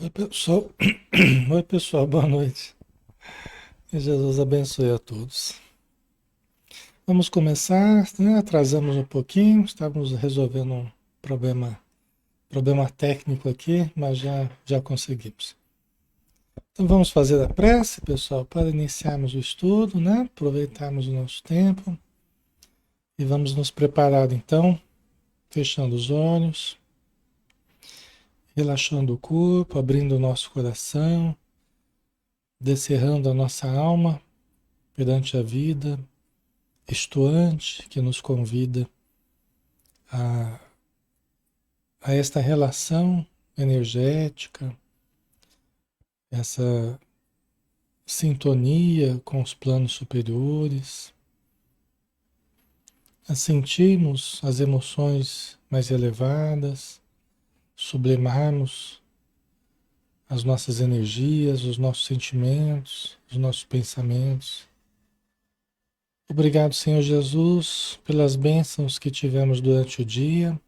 Oi, pessoal. Oi, pessoal, boa noite. Que Jesus abençoe a todos. Vamos começar, né? Atrasamos um pouquinho, estávamos resolvendo um problema técnico aqui, mas já conseguimos. Então vamos fazer a prece, pessoal, para iniciarmos o estudo, né? Aproveitarmos o nosso tempo e vamos nos preparar então, fechando os olhos, relaxando o corpo, abrindo o nosso coração, descerrando a nossa alma perante a vida estuante que nos convida a, a esta relação energética, essa sintonia com os planos superiores, a sentirmos as emoções mais elevadas, sublimarmos as nossas energias, os nossos sentimentos, os nossos pensamentos. Obrigado, Senhor Jesus, pelas bênçãos que tivemos durante o dia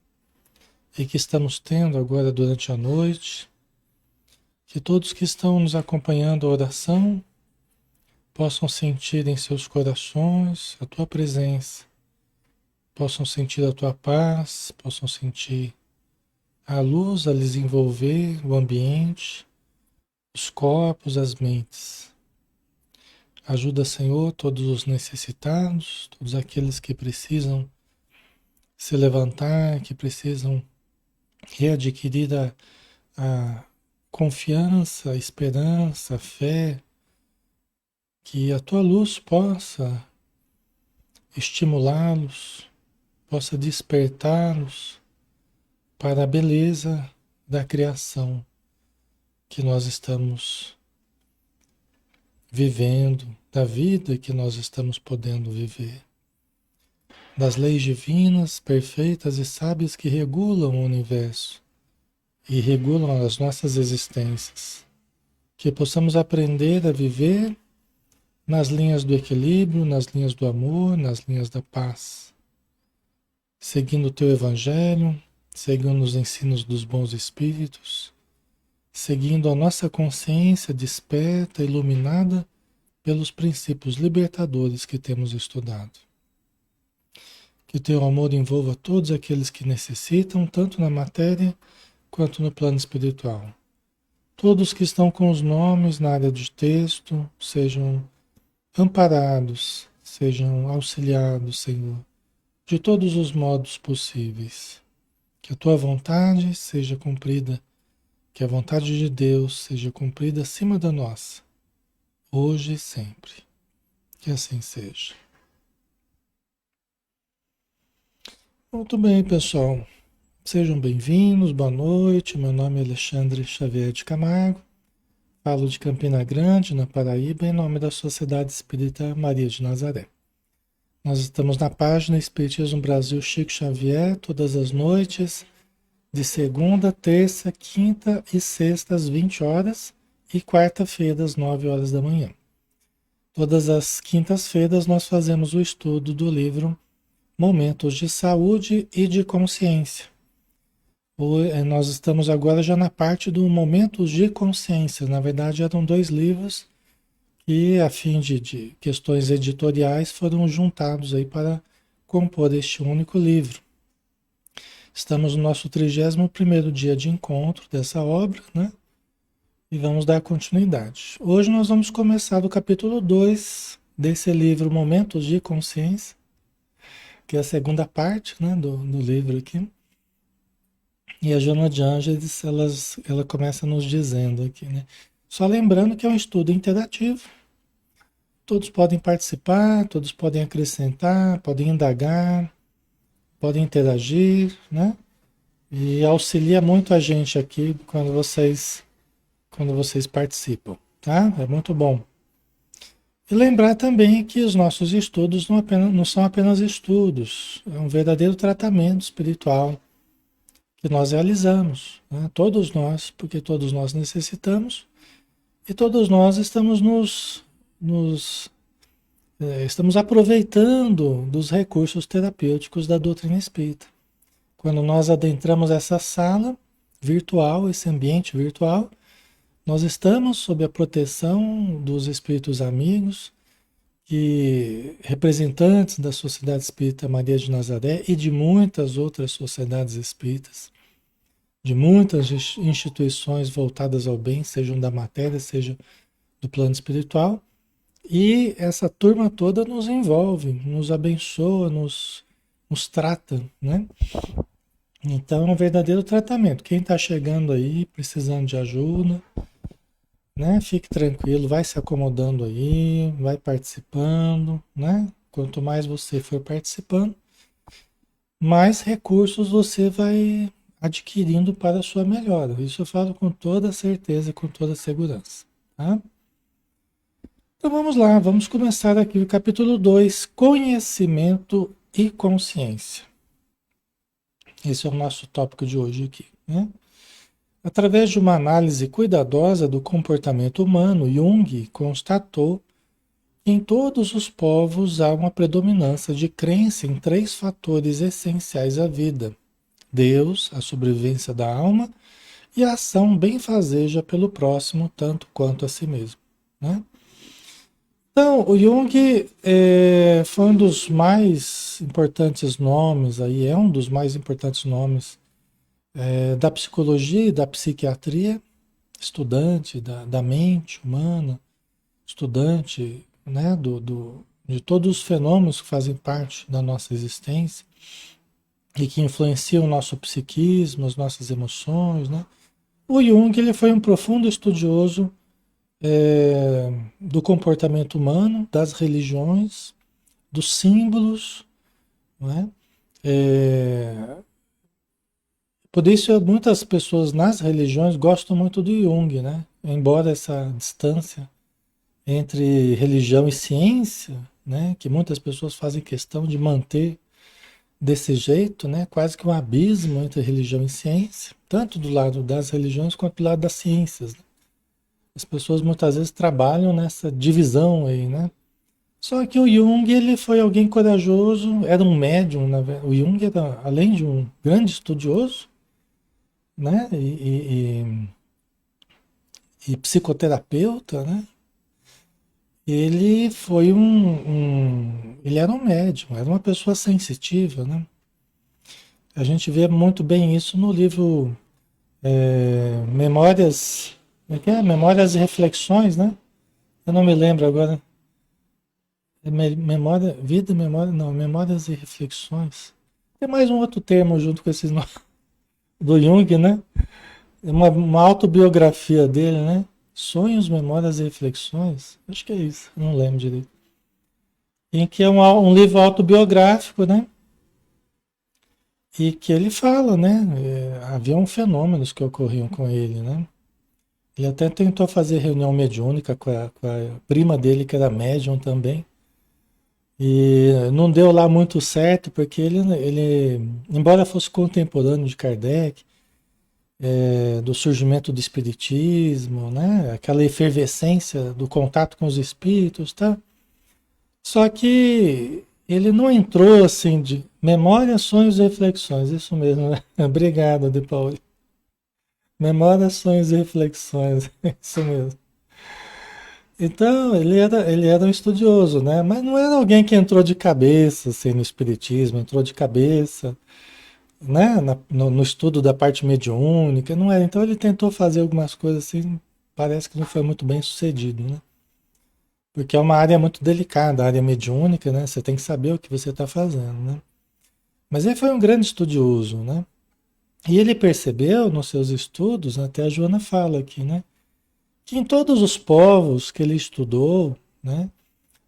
e que estamos tendo agora durante a noite. Que todos que estão nos acompanhando a oração possam sentir em seus corações a tua presença, possam sentir a tua paz, possam sentir a luz a lhes envolver o ambiente, os corpos, as mentes. Ajuda, Senhor, todos os necessitados, todos aqueles que precisam se levantar, que precisam readquirir a confiança, a esperança, a fé, que a tua luz possa estimulá-los, possa despertá-los para a beleza da criação que nós estamos vivendo, da vida que nós estamos podendo viver, das leis divinas, perfeitas e sábias que regulam o universo e regulam as nossas existências. Que possamos aprender a viver nas linhas do equilíbrio, nas linhas do amor, nas linhas da paz, seguindo o teu evangelho, seguindo os ensinos dos bons espíritos, seguindo a nossa consciência desperta, iluminada pelos princípios libertadores que temos estudado. Que o teu amor envolva todos aqueles que necessitam, tanto na matéria quanto no plano espiritual. Todos que estão com os nomes na área de texto sejam amparados, sejam auxiliados, Senhor, de todos os modos possíveis. Que a tua vontade seja cumprida, que a vontade de Deus seja cumprida acima da nossa, hoje e sempre. Que assim seja. Muito bem, pessoal. Sejam bem-vindos, boa noite. Meu nome é Alexandre Xavier de Camargo. Falo de Campina Grande, na Paraíba, em nome da Sociedade Espírita Maria de Nazaré. Nós estamos na página Espiritismo Brasil Chico Xavier, todas as noites, de segunda, terça, quinta e sexta, às 20 horas, e quarta-feira, às 9 horas da manhã. Todas as quintas-feiras nós fazemos o estudo do livro Momentos de Saúde e de Consciência. Nós estamos agora já na parte do Momentos de Consciência. Na verdade, eram dois livros que, a fim de questões editoriais, foram juntados aí para compor este único livro. Estamos no nosso 31º dia de encontro dessa obra, né? E vamos dar continuidade. Hoje nós vamos começar do capítulo 2 desse livro Momentos de Consciência, que é a segunda parte, né, do livro aqui. E a Joana de Ângeles, ela começa nos dizendo aqui, né? Só lembrando que é um estudo interativo. Todos podem participar, todos podem acrescentar, podem indagar, podem interagir, né? E auxilia muito a gente aqui quando vocês participam, tá? É muito bom. E lembrar também que os nossos estudos não são apenas estudos, é um verdadeiro tratamento espiritual que nós realizamos, né? Todos nós, porque todos nós necessitamos e todos nós estamos aproveitando dos recursos terapêuticos da doutrina espírita. Quando nós adentramos essa sala virtual, esse ambiente virtual, Nós estamos sob a proteção dos espíritos amigos, que representantes da Sociedade Espírita Maria de Nazaré e de muitas outras sociedades espíritas, de muitas instituições voltadas ao bem, sejam da matéria, seja do plano espiritual, e essa turma toda nos envolve, nos abençoa, nos trata, né? Então é um verdadeiro tratamento. Quem está chegando aí, precisando de ajuda, né? Fique tranquilo, vai se acomodando aí, vai participando, né? Quanto mais você for participando, mais recursos você vai adquirindo para a sua melhora. Isso eu falo com toda certeza e com toda segurança, tá? Então vamos lá, vamos começar aqui o capítulo 2, conhecimento e consciência. Esse é o nosso tópico de hoje aqui, né? Através de uma análise cuidadosa do comportamento humano, Jung constatou que em todos os povos há uma predominância de crença em três fatores essenciais à vida: Deus, a sobrevivência da alma e a ação benfazeja pelo próximo, tanto quanto a si mesmo, né? Então, o Jung foi um dos mais importantes nomes aí, é um dos mais importantes nomes da psicologia e da psiquiatria, estudante da mente humana, estudante, né, de todos os fenômenos que fazem parte da nossa existência e que influenciam o nosso psiquismo, as nossas emoções, né? O Jung, ele foi um profundo estudioso do comportamento humano, das religiões, dos símbolos, não é? Por isso muitas pessoas nas religiões gostam muito do Jung, né? Embora essa distância entre religião e ciência, né, que muitas pessoas fazem questão de manter desse jeito, né, quase que um abismo entre religião e ciência, tanto do lado das religiões quanto do lado das ciências, né? As pessoas muitas vezes trabalham nessa divisão aí, né? Só que o Jung, ele foi alguém corajoso, era um médium, o Jung era, além de um grande estudioso, né, e psicoterapeuta, né? Ele foi ele era um médium, era uma pessoa sensitiva, né? A gente vê muito bem isso no livro Memórias, como é que é? Memórias e Reflexões, né? Eu não me lembro agora. Memória, vida, memória, não, Memórias e Reflexões. Tem mais um outro termo junto com esses nomes do Jung, né? Uma autobiografia dele, né? Sonhos, Memórias e Reflexões. Acho que é isso, não lembro direito. Em que é um livro autobiográfico, né? E que ele fala, né? Haviam fenômenos que ocorriam com ele, né? Ele até tentou fazer reunião mediúnica com a prima dele, que era médium também. E não deu lá muito certo, porque embora fosse contemporâneo de Kardec, do surgimento do espiritismo, né? Aquela efervescência do contato com os espíritos, tá? Só que ele não entrou assim de memória, sonhos e reflexões, isso mesmo, né? Obrigado, De Pauli. Memória, sonhos e reflexões, isso mesmo. Então, ele era um estudioso, né? Mas não era alguém que entrou de cabeça assim, no espiritismo, entrou de cabeça, né? No estudo da parte mediúnica, não era. Então ele tentou fazer algumas coisas assim, parece que não foi muito bem sucedido, né? Porque é uma área muito delicada, a área mediúnica, né? Você tem que saber o que você está fazendo, né? Mas ele foi um grande estudioso, né? E ele percebeu nos seus estudos, até a Joana fala aqui, né? Que em todos os povos que ele estudou, né?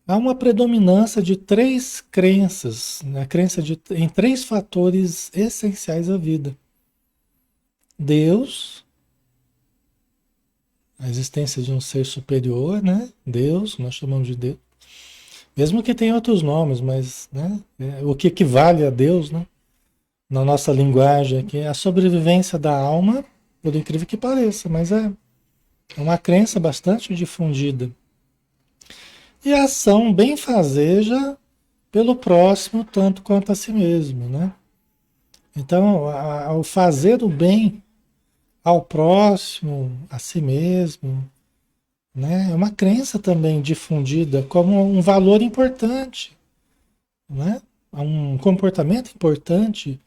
Há uma predominância de três crenças, né? A crença em três fatores essenciais à vida: Deus, a existência de um ser superior, né? Deus, nós chamamos de Deus. Mesmo que tenha outros nomes, mas, né? O que equivale a Deus, né? Na nossa linguagem aqui, é a sobrevivência da alma, por incrível que pareça, mas é uma crença bastante difundida. E a ação benfazeja pelo próximo, tanto quanto a si mesmo, né? Então, ao fazer o bem, ao próximo, a si mesmo, né? É uma crença também difundida como um valor importante, né? Um comportamento importante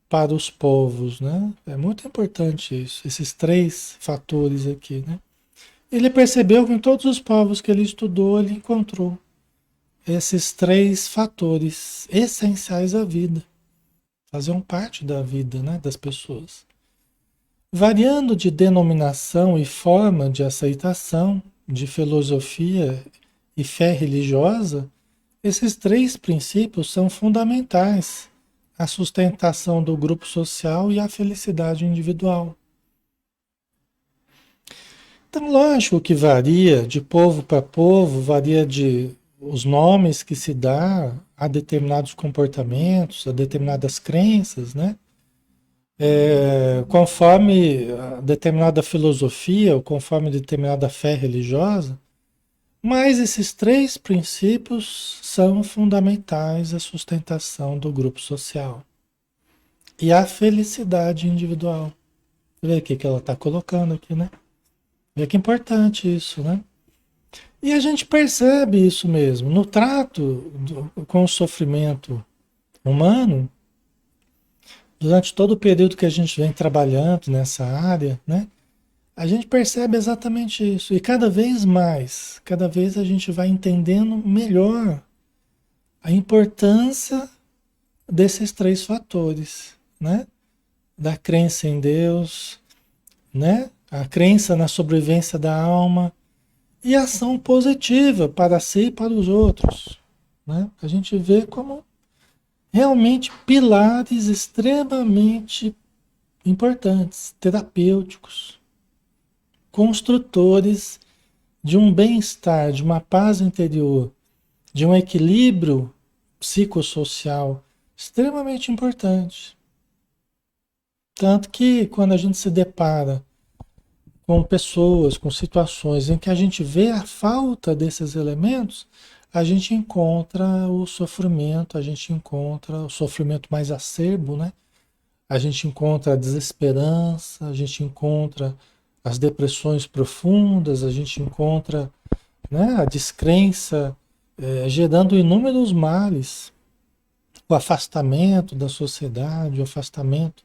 para os povos, né? É muito importante isso, esses três fatores aqui, né? Ele percebeu que em todos os povos que ele estudou, ele encontrou esses três fatores essenciais à vida, faziam parte da vida, né, das pessoas. Variando de denominação e forma de aceitação, de filosofia e fé religiosa, esses três princípios são fundamentais à sustentação do grupo social e à felicidade individual. Então, lógico que varia de povo para povo, varia de os nomes que se dá a determinados comportamentos, a determinadas crenças, né? Conforme a determinada filosofia ou conforme determinada fé religiosa, mas esses três princípios são fundamentais à sustentação do grupo social e à felicidade individual. Vê o que ela está colocando aqui, né? Vê que importante isso, né? E a gente percebe isso mesmo no trato com o sofrimento humano, durante todo o período que a gente vem trabalhando nessa área, né? A gente percebe exatamente isso. E cada vez mais, cada vez a gente vai entendendo melhor a importância desses três fatores, né? Da crença em Deus, né? A crença na sobrevivência da alma e a ação positiva para si e para os outros, né? A gente vê como realmente pilares extremamente importantes, terapêuticos, construtores de um bem-estar, de uma paz interior, de um equilíbrio psicossocial extremamente importante. Tanto que quando a gente se depara com pessoas, com situações em que a gente vê a falta desses elementos, a gente encontra o sofrimento, a gente encontra o sofrimento mais acerbo, né? A gente encontra a desesperança, a gente encontra as depressões profundas, a gente encontra, né, a descrença, gerando inúmeros males, o afastamento da sociedade, o afastamento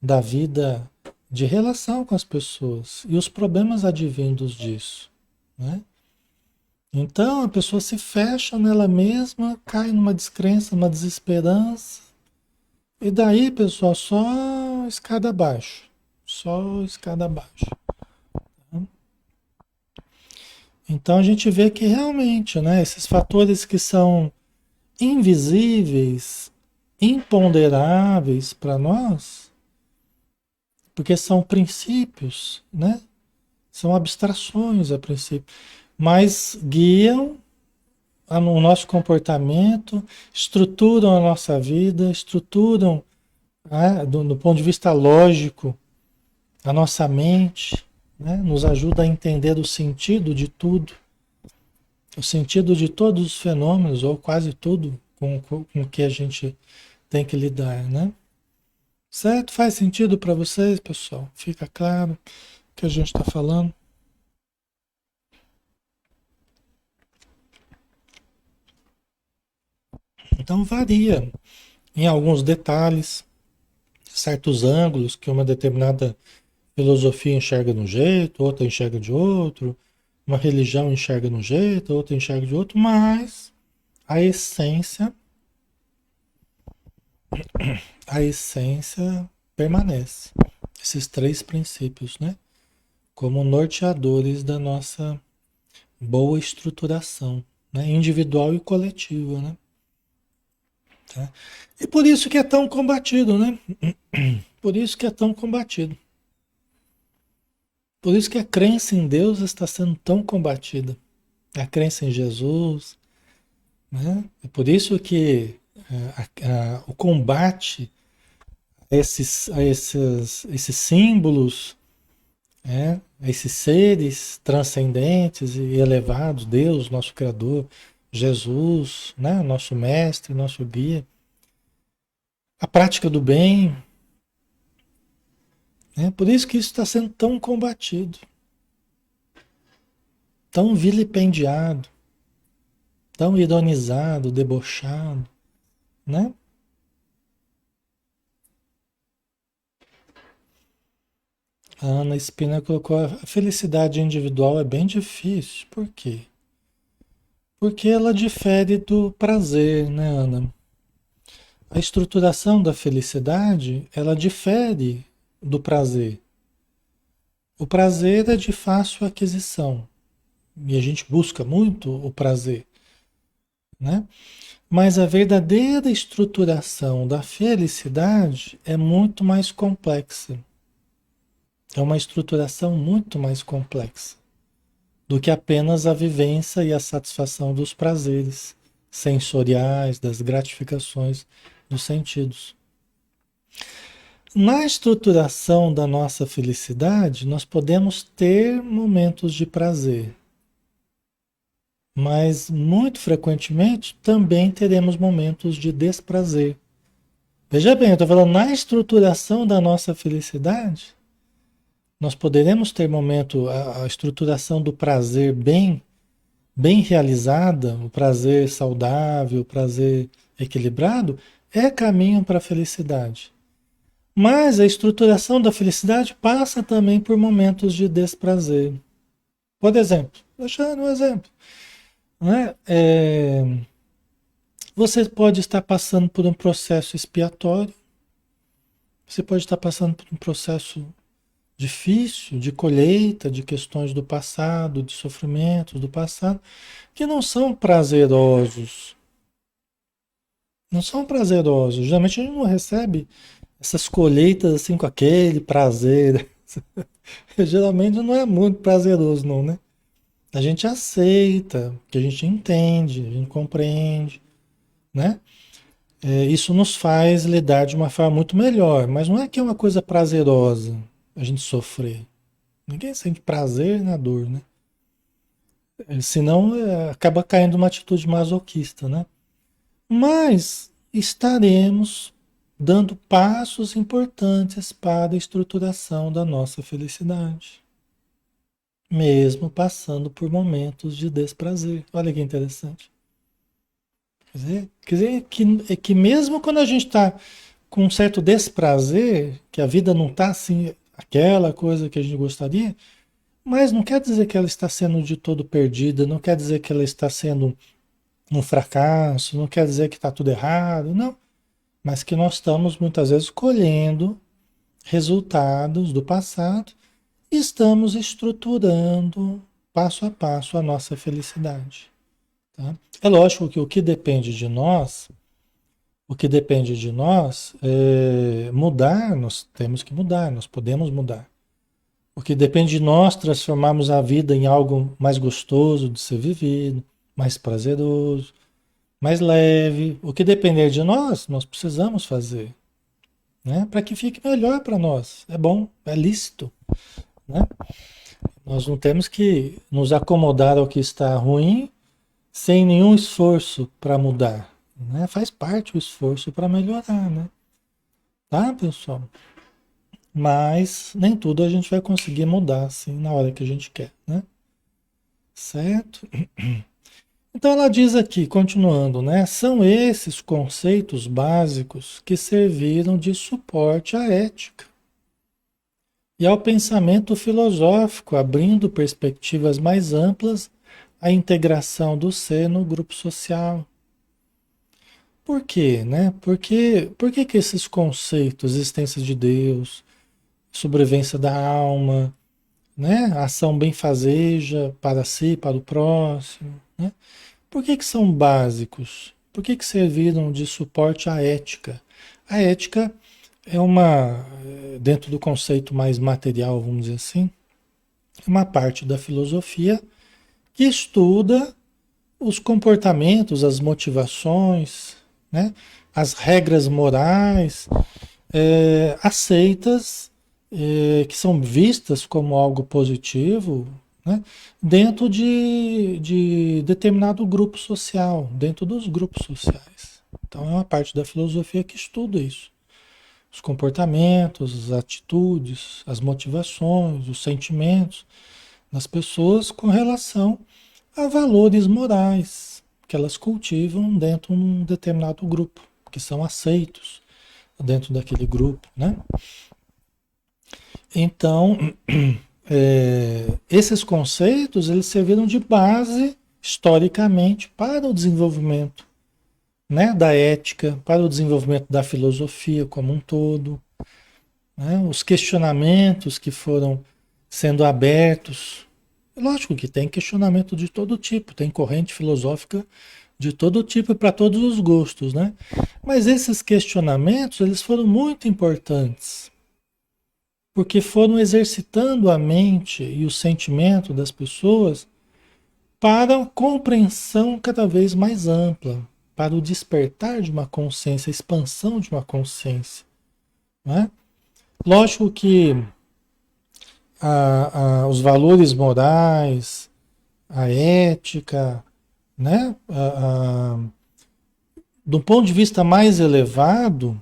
da vida de relação com as pessoas e os problemas advindos disso, né? Então a pessoa se fecha nela mesma, cai numa descrença, numa desesperança, e daí, pessoal, só escada abaixo, só escada abaixo. Tá? Então a gente vê que realmente, né, esses fatores que são invisíveis, imponderáveis para nós, porque são princípios, né? São abstrações a princípio, mas guiam o nosso comportamento, estruturam a nossa vida, estruturam, né, do ponto de vista lógico, a nossa mente, né? Nos ajuda a entender o sentido de tudo, o sentido de todos os fenômenos, ou quase tudo com que a gente tem que lidar, né? Certo? Faz sentido para vocês, pessoal? Fica claro o que a gente está falando? Então varia em alguns detalhes, certos ângulos que uma determinada filosofia enxerga de um jeito, outra enxerga de outro, uma religião enxerga de um jeito, outra enxerga de outro, mas a essência, a essência permanece. Esses três princípios, né? Como norteadores da nossa boa estruturação, né? Individual e coletiva, né? Tá? E por isso que é tão combatido, né? Por isso que é tão combatido. Por isso que a crença em Deus está sendo tão combatida. A crença em Jesus, né? É por isso que o combate a esses símbolos, né? A esses seres transcendentes e elevados, Deus, nosso Criador, Jesus, né? Nosso mestre, nosso guia. A prática do bem, né? Por isso que isso está sendo tão combatido, tão vilipendiado, tão ironizado, debochado, né? A Ana Spina colocou: a felicidade individual é bem difícil. Por quê? Porque ela difere do prazer, né, Ana? A estruturação da felicidade, ela difere do prazer. O prazer é de fácil aquisição e a gente busca muito o prazer, né? Mas a verdadeira estruturação da felicidade é muito mais complexa. É uma estruturação muito mais complexa do que apenas a vivência e a satisfação dos prazeres sensoriais, das gratificações dos sentidos. Na estruturação da nossa felicidade, nós podemos ter momentos de prazer, mas muito frequentemente também teremos momentos de desprazer. Veja bem, eu estou falando na estruturação da nossa felicidade, nós poderemos ter momento, a estruturação do prazer bem realizada, o prazer saudável, o prazer equilibrado, é caminho para a felicidade. Mas a estruturação da felicidade passa também por momentos de desprazer. Por exemplo, deixando um exemplo, né? Você pode estar passando por um processo expiatório, você pode estar passando por um processo difícil de colheita de questões do passado, de sofrimentos do passado, que não são prazerosos. Não são prazerosos. Geralmente a gente não recebe essas colheitas assim com aquele prazer. Geralmente não é muito prazeroso, não, né? A gente aceita, que a gente entende, a gente compreende, né? Isso nos faz lidar de uma forma muito melhor, mas não é que é uma coisa prazerosa a gente sofrer. Ninguém sente prazer na dor, né? Senão acaba caindo uma atitude masoquista, né? Mas estaremos dando passos importantes para a estruturação da nossa felicidade, mesmo passando por momentos de desprazer. Olha que interessante. Quer dizer que mesmo quando a gente está com um certo desprazer, que a vida não está assim, aquela coisa que a gente gostaria, mas não quer dizer que ela está sendo de todo perdida, não quer dizer que ela está sendo um fracasso, não quer dizer que está tudo errado, não. Mas que nós estamos muitas vezes colhendo resultados do passado e estamos estruturando passo a passo a nossa felicidade. Tá? É lógico que o que depende de nós é mudar, nós temos que mudar, nós podemos mudar. O que depende de nós transformarmos a vida em algo mais gostoso de ser vivido, mais prazeroso, mais leve. O que depender de nós, nós precisamos fazer, né? Para que fique melhor para nós. É bom, é lícito, né? Nós não temos que nos acomodar ao que está ruim sem nenhum esforço para mudar, né? Faz parte o esforço para melhorar, né? Tá, pessoal? Mas nem tudo a gente vai conseguir mudar assim na hora que a gente quer, né? Certo? Então ela diz aqui, continuando, né? São esses conceitos básicos que serviram de suporte à ética e ao pensamento filosófico, abrindo perspectivas mais amplas à integração do ser no grupo social. Por quê, né? Por que que esses conceitos, existência de Deus, sobrevivência da alma, né? Ação benfazeja para si, para o próximo, né? Por que que são básicos? Por que que serviram de suporte à ética? A ética é dentro do conceito mais material, vamos dizer assim, é uma parte da filosofia que estuda os comportamentos, as motivações, né? As regras morais aceitas, que são vistas como algo positivo, né? Dentro de determinado grupo social, dentro dos grupos sociais. Então é uma parte da filosofia que estuda isso. os comportamentos, as atitudes, as motivações, os sentimentos das pessoas com relação a valores morais que elas cultivam dentro de um determinado grupo, que são aceitos dentro daquele grupo, né? Então, esses conceitos, eles serviram de base, historicamente, para o desenvolvimento, né, da ética, para o desenvolvimento da filosofia como um todo, né? Os questionamentos que foram sendo abertos. Lógico que tem questionamento de todo tipo, tem corrente filosófica de todo tipo e para todos os gostos, né? Mas esses questionamentos, eles foram muito importantes, porque foram exercitando a mente e o sentimento das pessoas para a compreensão cada vez mais ampla, para o despertar de uma consciência, a expansão de uma consciência, né? Lógico que os valores morais, a ética, né? Do ponto de vista mais elevado,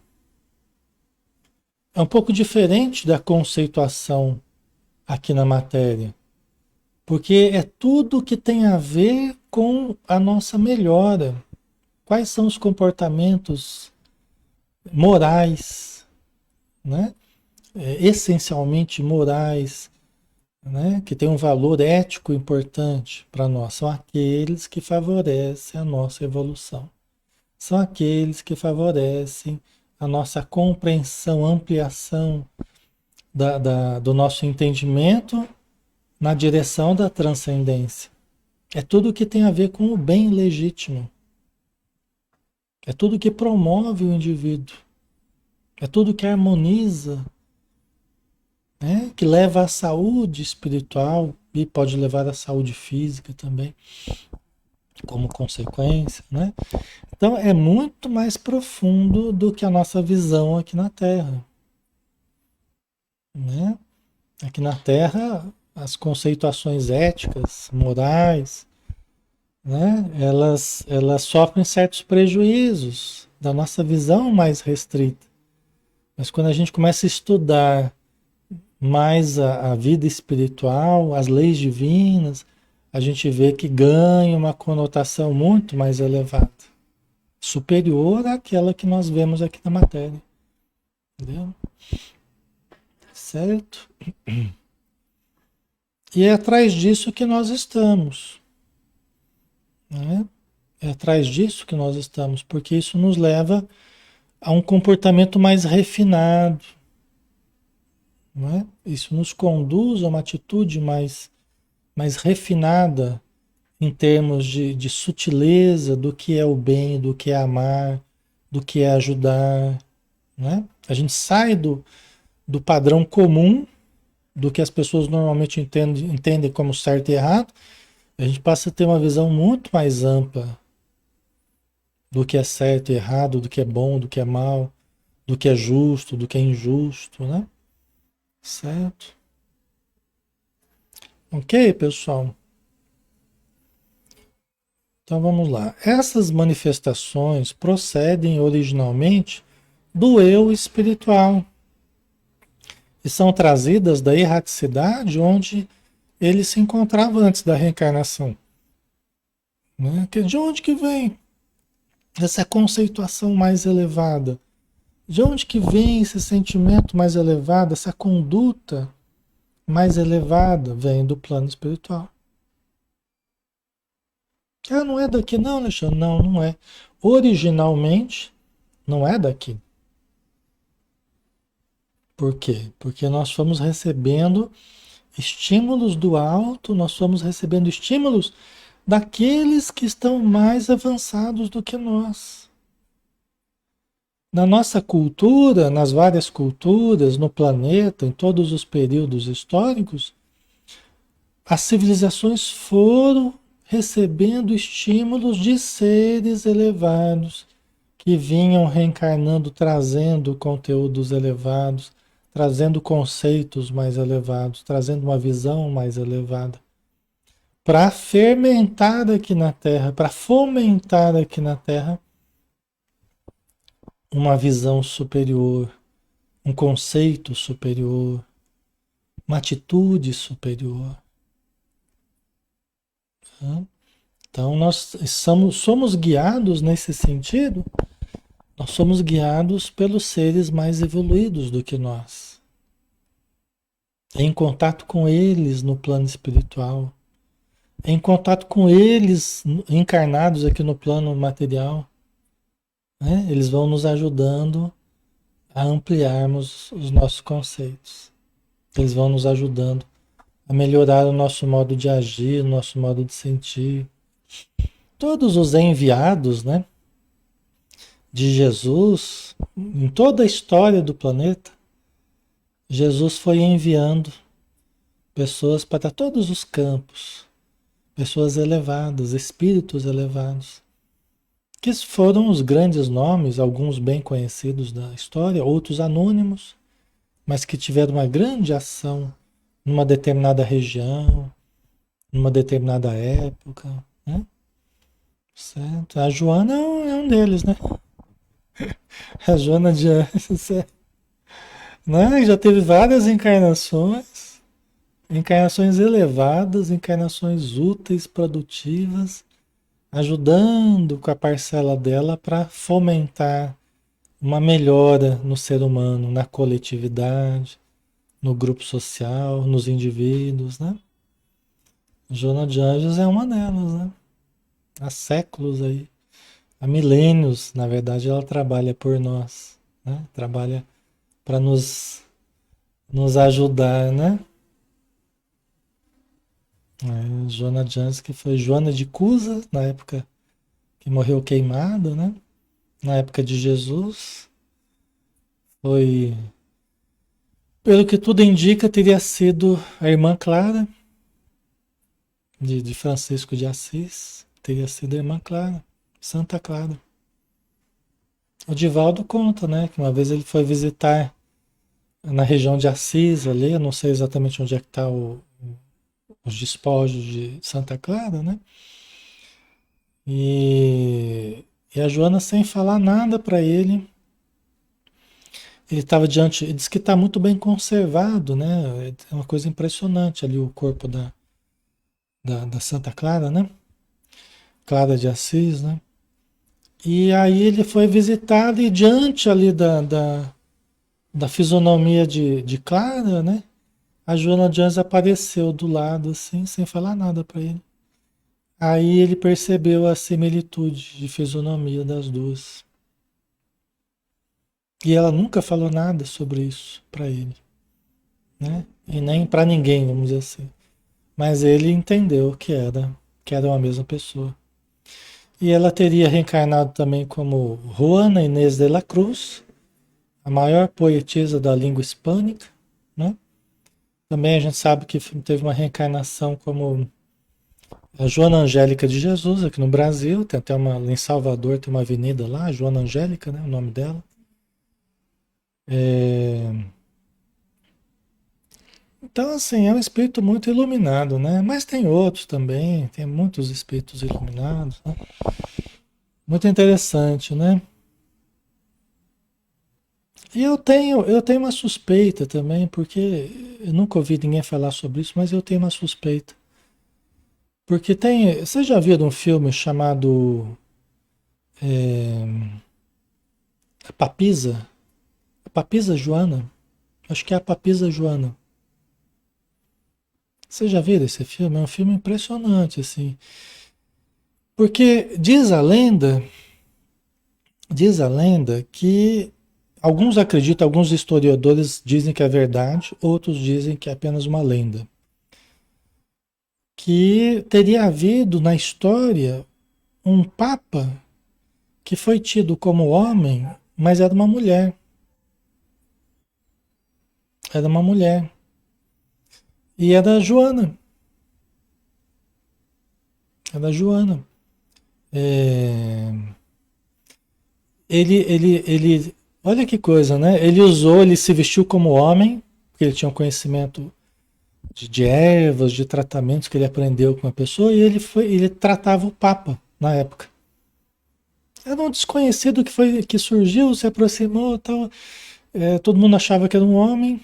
é um pouco diferente da conceituação aqui na matéria, porque é tudo que tem a ver com a nossa melhora. Quais são os comportamentos morais, né? Essencialmente morais, né? Que tem um valor ético importante para nós. São aqueles que favorecem a nossa evolução. São aqueles que favorecem a nossa compreensão, ampliação do nosso entendimento na direção da transcendência. É tudo que tem a ver com o bem legítimo. É tudo que promove o indivíduo. É tudo que harmoniza, né? Que leva à saúde espiritual e pode levar à saúde física também, como consequência, né? Então é muito mais profundo do que a nossa visão aqui na Terra, né? Aqui na Terra, as conceituações éticas, morais, né? Elas sofrem certos prejuízos da nossa visão mais restrita. Mas quando a gente começa a estudar mais a vida espiritual, as leis divinas, a gente vê que ganha uma conotação muito mais elevada, superior àquela que nós vemos aqui na matéria. Entendeu? Certo? E é atrás disso que nós estamos, né? É atrás disso que nós estamos, porque isso nos leva a um comportamento mais refinado, né? Isso nos conduz a uma atitude mais refinada em termos de sutileza do que é o bem, do que é amar, do que é ajudar, né? A gente sai do padrão comum, do que as pessoas normalmente entendem como certo e errado, a gente passa a ter uma visão muito mais ampla do que é certo e errado, do que é bom, do que é mal, do que é justo, do que é injusto, né? Certo? Ok, pessoal? Então vamos lá. Essas manifestações procedem originalmente do eu espiritual e são trazidas da erraticidade onde ele se encontrava antes da reencarnação, né? De onde que vem essa conceituação mais elevada? De onde que vem esse sentimento mais elevado, essa conduta mais elevada? Vem do plano espiritual. Ah, não é daqui não, Alexandre? Não, não é. Originalmente, não é daqui. Por quê? Porque nós fomos recebendo estímulos do alto, nós fomos recebendo estímulos daqueles que estão mais avançados do que nós. Na nossa cultura, nas várias culturas, no planeta, em todos os períodos históricos, as civilizações foram recebendo estímulos de seres elevados que vinham reencarnando, trazendo conteúdos elevados, trazendo conceitos mais elevados, trazendo uma visão mais elevada, para fermentar aqui na Terra, para fomentar aqui na Terra uma visão superior, um conceito superior, uma atitude superior. Tá? Então nós somos guiados nesse sentido, nós somos guiados pelos seres mais evoluídos do que nós. Em contato com eles no plano espiritual, em contato com eles encarnados aqui no plano material, né? Eles vão nos ajudando a ampliarmos os nossos conceitos. Eles vão nos ajudando a melhorar o nosso modo de agir, o nosso modo de sentir. Todos os enviados, né, de Jesus, em toda a história do planeta, Jesus foi enviando pessoas para todos os campos, pessoas elevadas, espíritos elevados, que foram os grandes nomes, alguns bem conhecidos da história, outros anônimos, mas que tiveram uma grande ação numa determinada região, numa determinada época, né? Certo? A Joana é um deles, né? A Joana de Anjos, né? Já teve várias encarnações, encarnações elevadas, encarnações úteis, produtivas, ajudando com a parcela dela para fomentar uma melhora no ser humano, na coletividade, no grupo social, nos indivíduos, né? Joana de Anjos é uma delas, né? Há séculos aí, há milênios, na verdade, ela trabalha por nós, né? Trabalha para nos ajudar, né? Joana de Anjos, que foi Joana de Cusa, na época que morreu queimada, né? Na época de Jesus, foi, pelo que tudo indica, teria sido a irmã Clara, de Francisco de Assis, teria sido a irmã Clara, Santa Clara. O Divaldo conta, né, que uma vez ele foi visitar na região de Assis ali, eu não sei exatamente onde é que está os despojos de Santa Clara, né? E a Joana, sem falar nada para ele, ele estava diante, ele diz que está muito bem conservado, né? É uma coisa impressionante ali o corpo da Santa Clara, né? Clara de Assis, né? E aí ele foi visitado e diante ali da fisionomia de Clara, né? A Joana de Anjos apareceu do lado, assim, sem falar nada para ele. Aí ele percebeu a similitude de fisionomia das duas. E ela nunca falou nada sobre isso para ele, né? E nem para ninguém, vamos dizer assim. Mas ele entendeu que era a mesma pessoa. E ela teria reencarnado também como Juana Inés de la Cruz, a maior poetisa da língua hispânica, né? Também a gente sabe que teve uma reencarnação como a Joana Angélica de Jesus aqui no Brasil, tem até uma em Salvador, tem uma avenida lá, Joana Angélica, né, o nome dela. É, então, assim, é um espírito muito iluminado, né? Mas tem outros também, tem muitos espíritos iluminados, né? Muito interessante, né? E eu tenho uma suspeita também, porque eu nunca ouvi ninguém falar sobre isso, mas eu tenho uma suspeita. Porque tem. Você já viu um filme chamado A Papisa? A Papisa Joana? Acho que é A Papisa Joana. Você já viu esse filme? É um filme impressionante, assim. Porque diz a lenda que alguns acreditam, alguns historiadores dizem que é verdade, outros dizem que é apenas uma lenda. Que teria havido na história um papa que foi tido como homem, mas era uma mulher. Era uma mulher. E era Joana. Era Joana. É, olha que coisa, né? Ele se vestiu como homem, porque ele tinha um conhecimento de ervas, de tratamentos que ele aprendeu com a pessoa, e ele tratava o Papa na época. Era um desconhecido que surgiu, se aproximou, tal. Todo mundo achava que era um homem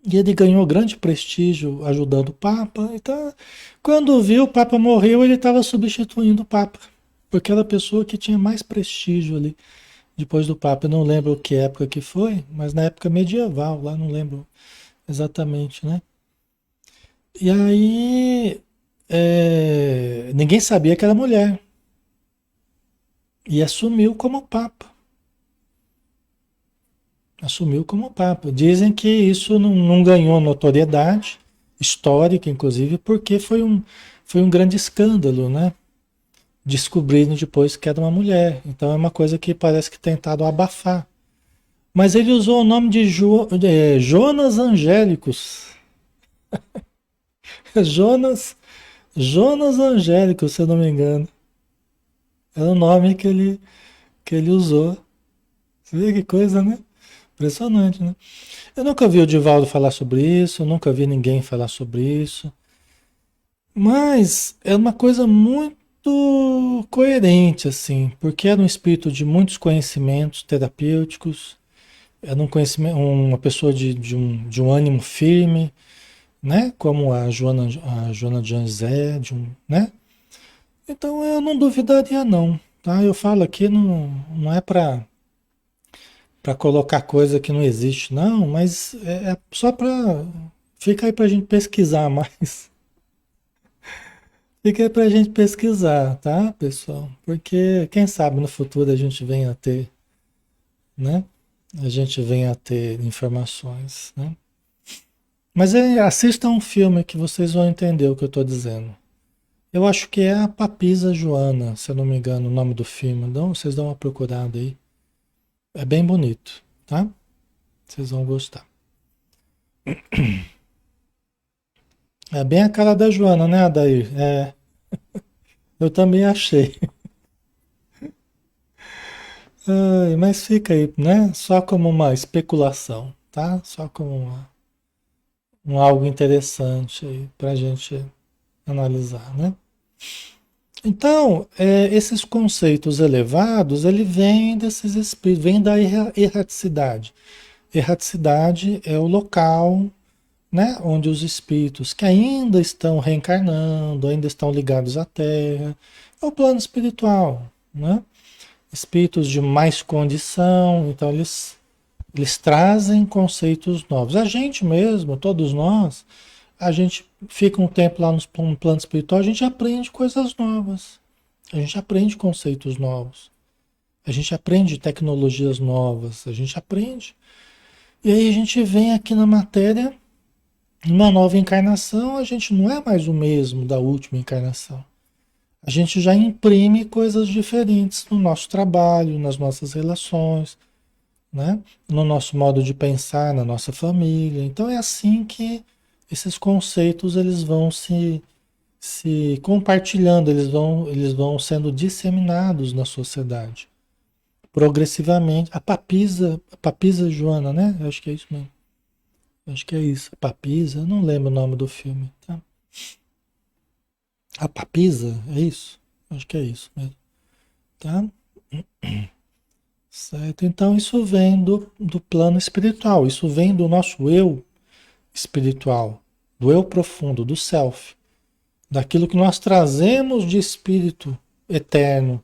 e ele ganhou grande prestígio ajudando o Papa. Então, quando viu o Papa morreu, ele estava substituindo o Papa, porque era a pessoa que tinha mais prestígio ali depois do Papa. Eu não lembro que época que foi, mas na época medieval, lá não lembro exatamente, né? E aí ninguém sabia que era mulher e assumiu como Papa. Assumiu como Papa. Dizem que isso não ganhou notoriedade histórica, inclusive, porque foi um grande escândalo, né? Descobrindo depois que era uma mulher. Então é uma coisa que parece que tentaram abafar. Mas ele usou o nome de Jonas Angélicos. Jonas, Jonas Angélicos, se eu não me engano. Era o nome que ele usou. Você vê que coisa, né? Impressionante, né? Eu nunca vi o Divaldo falar sobre isso, eu nunca vi ninguém falar sobre isso. Mas é uma coisa muito coerente, assim, porque era um espírito de muitos conhecimentos terapêuticos, era um conhecimento, uma pessoa de um ânimo firme, né? Como a Joana de Anzé, né? Então eu não duvidaria não, tá? Eu falo aqui não é para colocar coisa que não existe, não, mas é só para fica aí para a gente pesquisar mais. Fica aí para a gente pesquisar, tá, pessoal? Porque quem sabe no futuro a gente venha a ter, né? A gente venha a ter informações, né? Mas assistam um filme que vocês vão entender o que eu estou dizendo. Eu acho que é a Papisa Joana, se eu não me engano, o nome do filme. Então, vocês dão uma procurada aí. É bem bonito, tá? Vocês vão gostar. É bem a cara da Joana, né, Adair? Eu também achei. Ai, mas fica aí, né? Só como uma especulação, tá? Só como um algo interessante aí pra gente analisar, né? Então, esses conceitos elevados, ele vem desses espíritos, vem da erraticidade. Erraticidade é o local, né, onde os espíritos que ainda estão reencarnando, ainda estão ligados à Terra, é o plano espiritual, né? Espíritos de mais condição, então eles trazem conceitos novos. A gente mesmo, todos nós, a gente fica um tempo lá no plano espiritual, a gente aprende coisas novas, a gente aprende conceitos novos, a gente aprende tecnologias novas, a gente aprende. E aí a gente vem aqui na matéria, numa nova encarnação, a gente não é mais o mesmo da última encarnação. A gente já imprime coisas diferentes no nosso trabalho, nas nossas relações, né? No nosso modo de pensar, na nossa família. Então é assim que esses conceitos eles vão se compartilhando, eles vão sendo disseminados na sociedade. Progressivamente. A Papisa Joana, né? Eu acho que é isso mesmo. Eu acho que é isso. A Papisa, eu não lembro o nome do filme, tá? A Papisa, é isso? Acho que é isso mesmo, tá? Certo? Então isso vem do plano espiritual, isso vem do nosso eu espiritual, do eu profundo, do self, daquilo que nós trazemos de espírito eterno,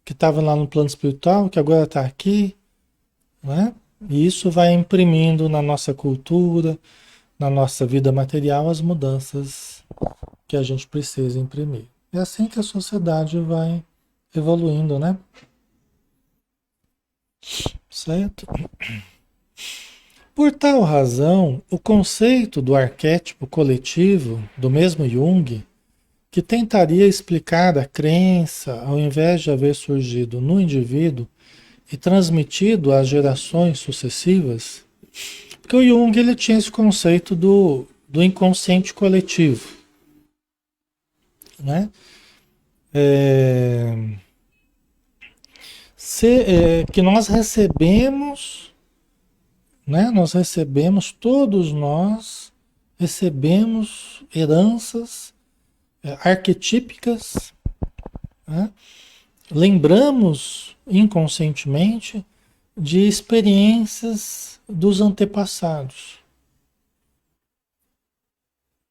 que estava lá no plano espiritual, que agora está aqui, né? E isso vai imprimindo na nossa cultura, na nossa vida material, as mudanças que a gente precisa imprimir. É assim que a sociedade vai evoluindo, né? Certo? Por tal razão, o conceito do arquétipo coletivo, do mesmo Jung, que tentaria explicar a crença ao invés de haver surgido no indivíduo e transmitido às gerações sucessivas, porque o Jung ele tinha esse conceito do inconsciente coletivo, né? É, que nós recebemos, né? Nós recebemos, todos nós recebemos heranças arquetípicas, né? Lembramos inconscientemente de experiências dos antepassados,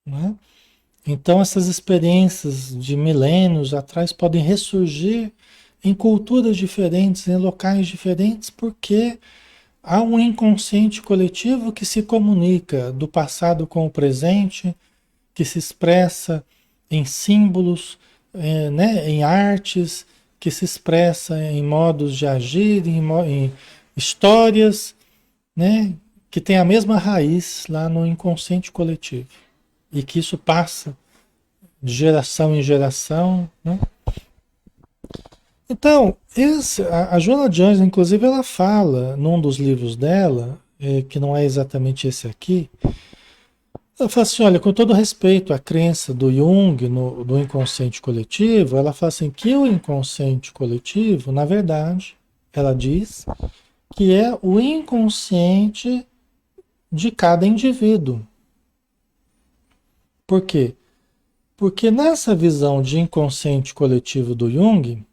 né? Então, essas experiências de milênios atrás podem ressurgir em culturas diferentes, em locais diferentes, porque há um inconsciente coletivo que se comunica do passado com o presente, que se expressa em símbolos, né, em artes, que se expressa em modos de agir, em histórias, né, que tem a mesma raiz lá no inconsciente coletivo e que isso passa de geração em geração, né? Então, a Joana de Anjos, inclusive, ela fala num dos livros dela, que não é exatamente esse aqui, ela fala assim, olha, com todo respeito à crença do Jung do inconsciente coletivo, ela fala assim que o inconsciente coletivo, na verdade, ela diz que é o inconsciente de cada indivíduo. Por quê? Porque nessa visão de inconsciente coletivo do Jung,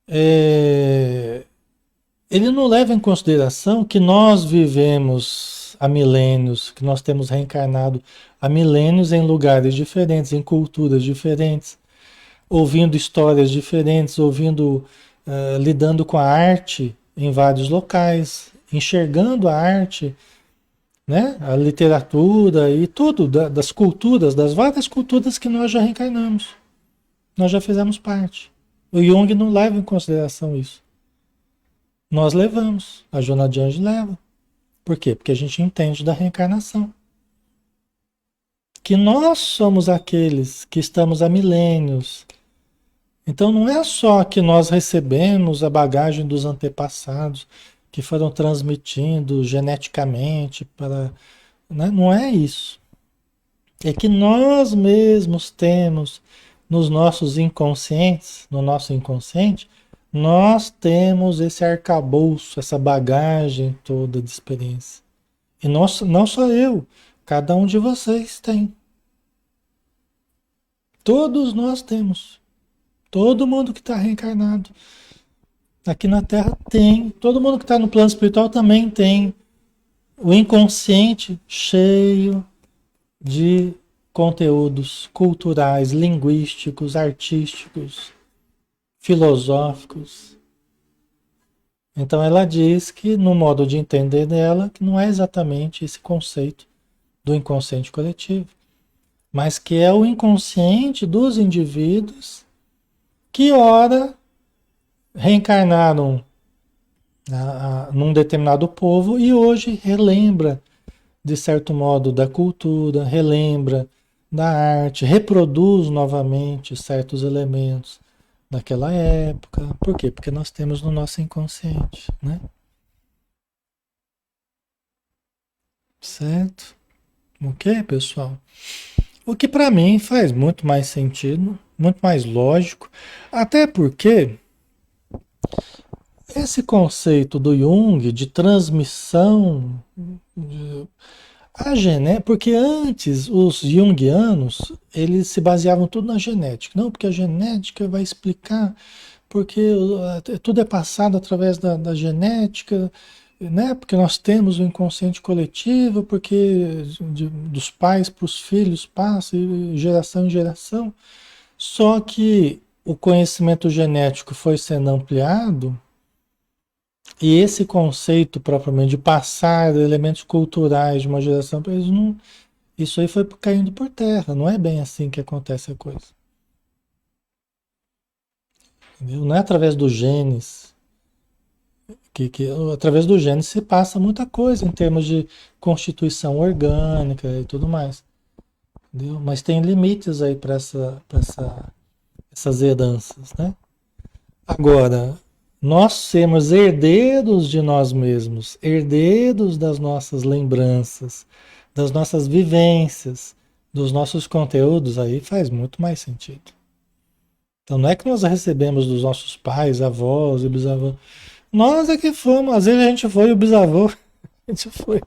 é, ele não leva em consideração que nós vivemos há milênios, que nós temos reencarnado há milênios em lugares diferentes, em culturas diferentes, ouvindo histórias diferentes, lidando com a arte em vários locais, enxergando a arte, né? A literatura e tudo das culturas, das várias culturas que nós já reencarnamos, nós já fizemos parte. O Jung não leva em consideração isso. Nós levamos, a Joana de Anjos leva. Por quê? Porque a gente entende da reencarnação. Que nós somos aqueles que estamos há milênios. Então não é só que nós recebemos a bagagem dos antepassados que foram transmitindo geneticamente para, né? Não é isso. É que nós mesmos temos nos nossos inconscientes, no nosso inconsciente, nós temos esse arcabouço, essa bagagem toda de experiência. E não só eu, cada um de vocês tem. Todos nós temos. Todo mundo que está reencarnado aqui na Terra tem. Todo mundo que está no plano espiritual também tem. O inconsciente cheio de conteúdos culturais, linguísticos, artísticos, filosóficos. Então ela diz que no modo de entender dela, que não é exatamente esse conceito do inconsciente coletivo, mas que é o inconsciente dos indivíduos que ora reencarnaram num determinado povo e hoje relembra, de certo modo, da cultura, relembra da arte, reproduz novamente certos elementos daquela época. Por quê? Porque nós temos no nosso inconsciente, né? Certo? Ok, pessoal? O que para mim faz muito mais sentido, muito mais lógico, até porque esse conceito do Jung de transmissão, de, porque antes os Jungianos, eles se baseavam tudo na genética. Não, porque a genética vai explicar, porque tudo é passado através da genética, né? Porque nós temos o inconsciente coletivo, porque dos pais para os filhos passa, e geração em geração. Só que o conhecimento genético foi sendo ampliado e esse conceito propriamente de passar elementos culturais de uma geração para eles não, isso aí foi caindo por terra. Não é bem assim que acontece a coisa. Entendeu? Não é através dos genes que através do gene se passa muita coisa em termos de constituição orgânica e tudo mais. Entendeu? Mas tem limites aí para essas heranças, né? Agora, nós sermos herdeiros de nós mesmos, herdeiros das nossas lembranças, das nossas vivências, dos nossos conteúdos, aí faz muito mais sentido. Então não é que nós recebemos dos nossos pais, avós e bisavós. Nós é que fomos, às vezes a gente foi o bisavô, a gente foi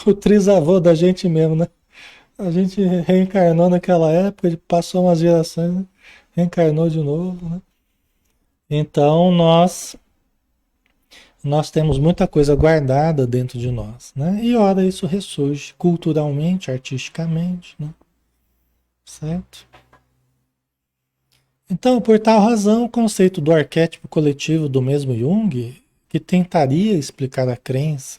o trisavô da gente mesmo, né? A gente reencarnou naquela época, passou umas gerações, né? Reencarnou de novo, né? Então Nós temos muita coisa guardada dentro de nós, né? E ora isso ressurge culturalmente, artisticamente, né? Certo? Então, por tal razão, o conceito do arquétipo coletivo do mesmo Jung, que tentaria explicar a crença,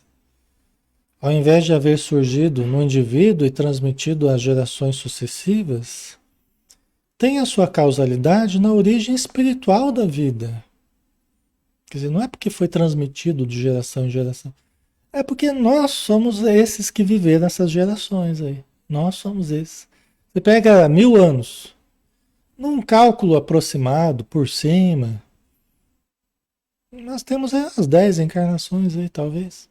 ao invés de haver surgido no indivíduo e transmitido às gerações sucessivas, tem a sua causalidade na origem espiritual da vida. Quer dizer, não é porque foi transmitido de geração em geração. É porque nós somos esses que viveram essas gerações aí. Nós somos esses. Você pega 1000 anos, num cálculo aproximado, por cima, nós temos aí umas 10 encarnações aí, talvez.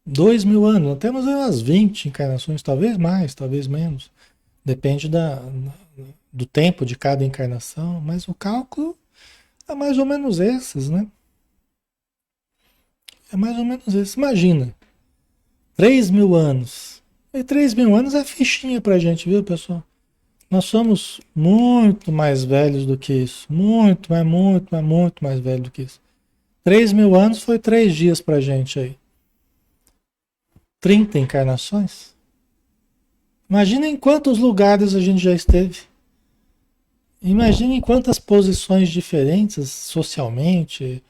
2000 anos, nós temos aí umas 20 encarnações, talvez mais, talvez menos. Depende do tempo de cada encarnação, mas o cálculo é mais ou menos esses, né? É mais ou menos esse. Imagina, 3000 anos. E 3000 anos é fichinha pra gente, viu, pessoal? Nós somos muito mais velhos do que isso. Muito mais velho do que isso. 3000 anos foi 3 dias pra gente aí. 30 encarnações? Imagina em quantos lugares a gente já esteve. Imagina em quantas posições diferentes, socialmente,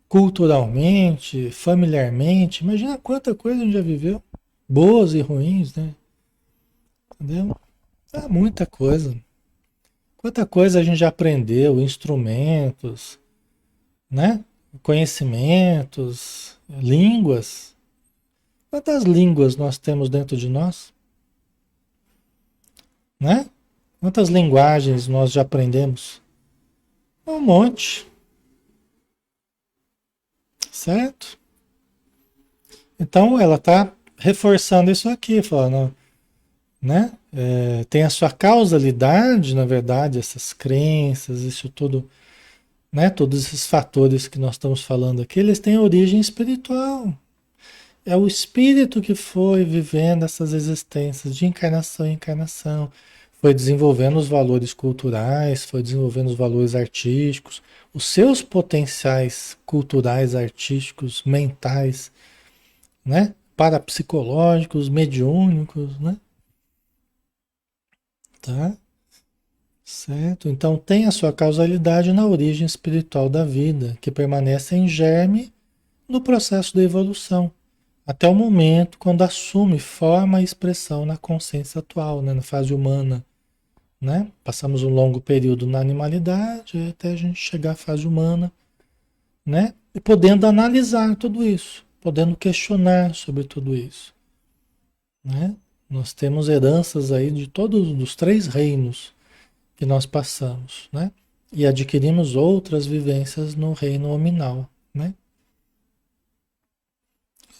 culturalmente, familiarmente. Imagina quanta coisa a gente já viveu. Boas e ruins, né? Entendeu? É muita coisa. Quanta coisa a gente já aprendeu, instrumentos, né? Conhecimentos, línguas. Quantas línguas nós temos dentro de nós, né? Quantas linguagens nós já aprendemos? Um monte, certo? Então ela está reforçando isso aqui, falando, né? Tem a sua causalidade, na verdade, essas crenças, isso tudo, né? Todos esses fatores que nós estamos falando aqui, eles têm origem espiritual. É o espírito que foi vivendo essas existências de encarnação em encarnação, foi desenvolvendo os valores culturais, foi desenvolvendo os valores artísticos, os seus potenciais culturais, artísticos, mentais, né? Parapsicológicos, mediúnicos, né? Tá? Certo? Então tem a sua causalidade na origem espiritual da vida, que permanece em germe no processo da evolução, até o momento quando assume forma e expressão na consciência atual, né? Na fase humana, né? Passamos um longo período na animalidade até a gente chegar à fase humana, né? E podendo analisar tudo isso, podendo questionar sobre tudo isso, né? Nós temos heranças aí de todos os 3 reinos que nós passamos, né? E adquirimos outras vivências no reino nominal, né?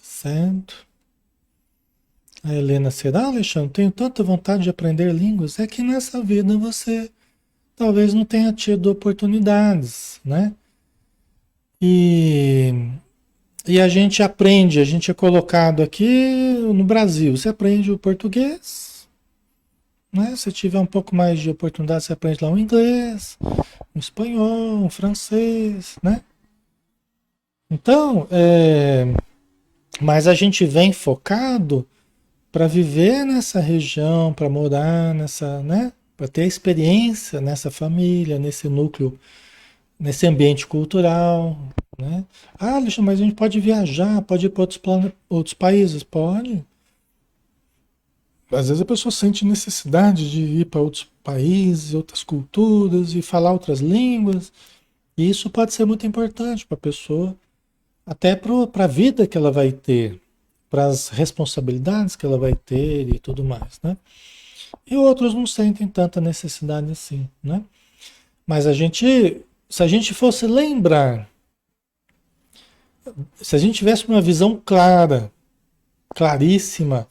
Certo? A Helena, será, Alexandre? Tenho tanta vontade de aprender línguas. É que nessa vida você talvez não tenha tido oportunidades, né? E, e a gente aprende, a gente é colocado aqui no Brasil, você aprende o português, né? Se tiver um pouco mais de oportunidade, você aprende lá o inglês, o espanhol, o francês, né? Então, mas a gente vem focado para viver nessa região, para morar nessa, né? Para ter experiência nessa família, nesse núcleo, nesse ambiente cultural, né? Ah, Alexandre, mas a gente pode viajar, pode ir para outros países? Pode. Às vezes a pessoa sente necessidade de ir para outros países, outras culturas e falar outras línguas. E isso pode ser muito importante para a pessoa, até para a vida que ela vai ter, para as responsabilidades que ela vai ter e tudo mais, né? E outros não sentem tanta necessidade assim, né? Mas se a gente fosse lembrar, se a gente tivesse uma visão clara, claríssima,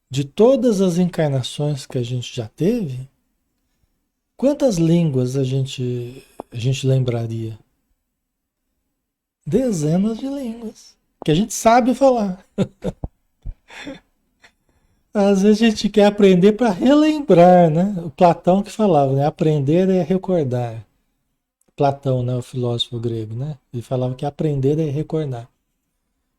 de todas as encarnações que a gente já teve, quantas línguas a gente lembraria? Dezenas de línguas que a gente sabe falar. Às vezes a gente quer aprender para relembrar, né? O Platão que falava, né? Aprender é recordar. Platão, né, o filósofo grego, né? Ele falava que aprender é recordar.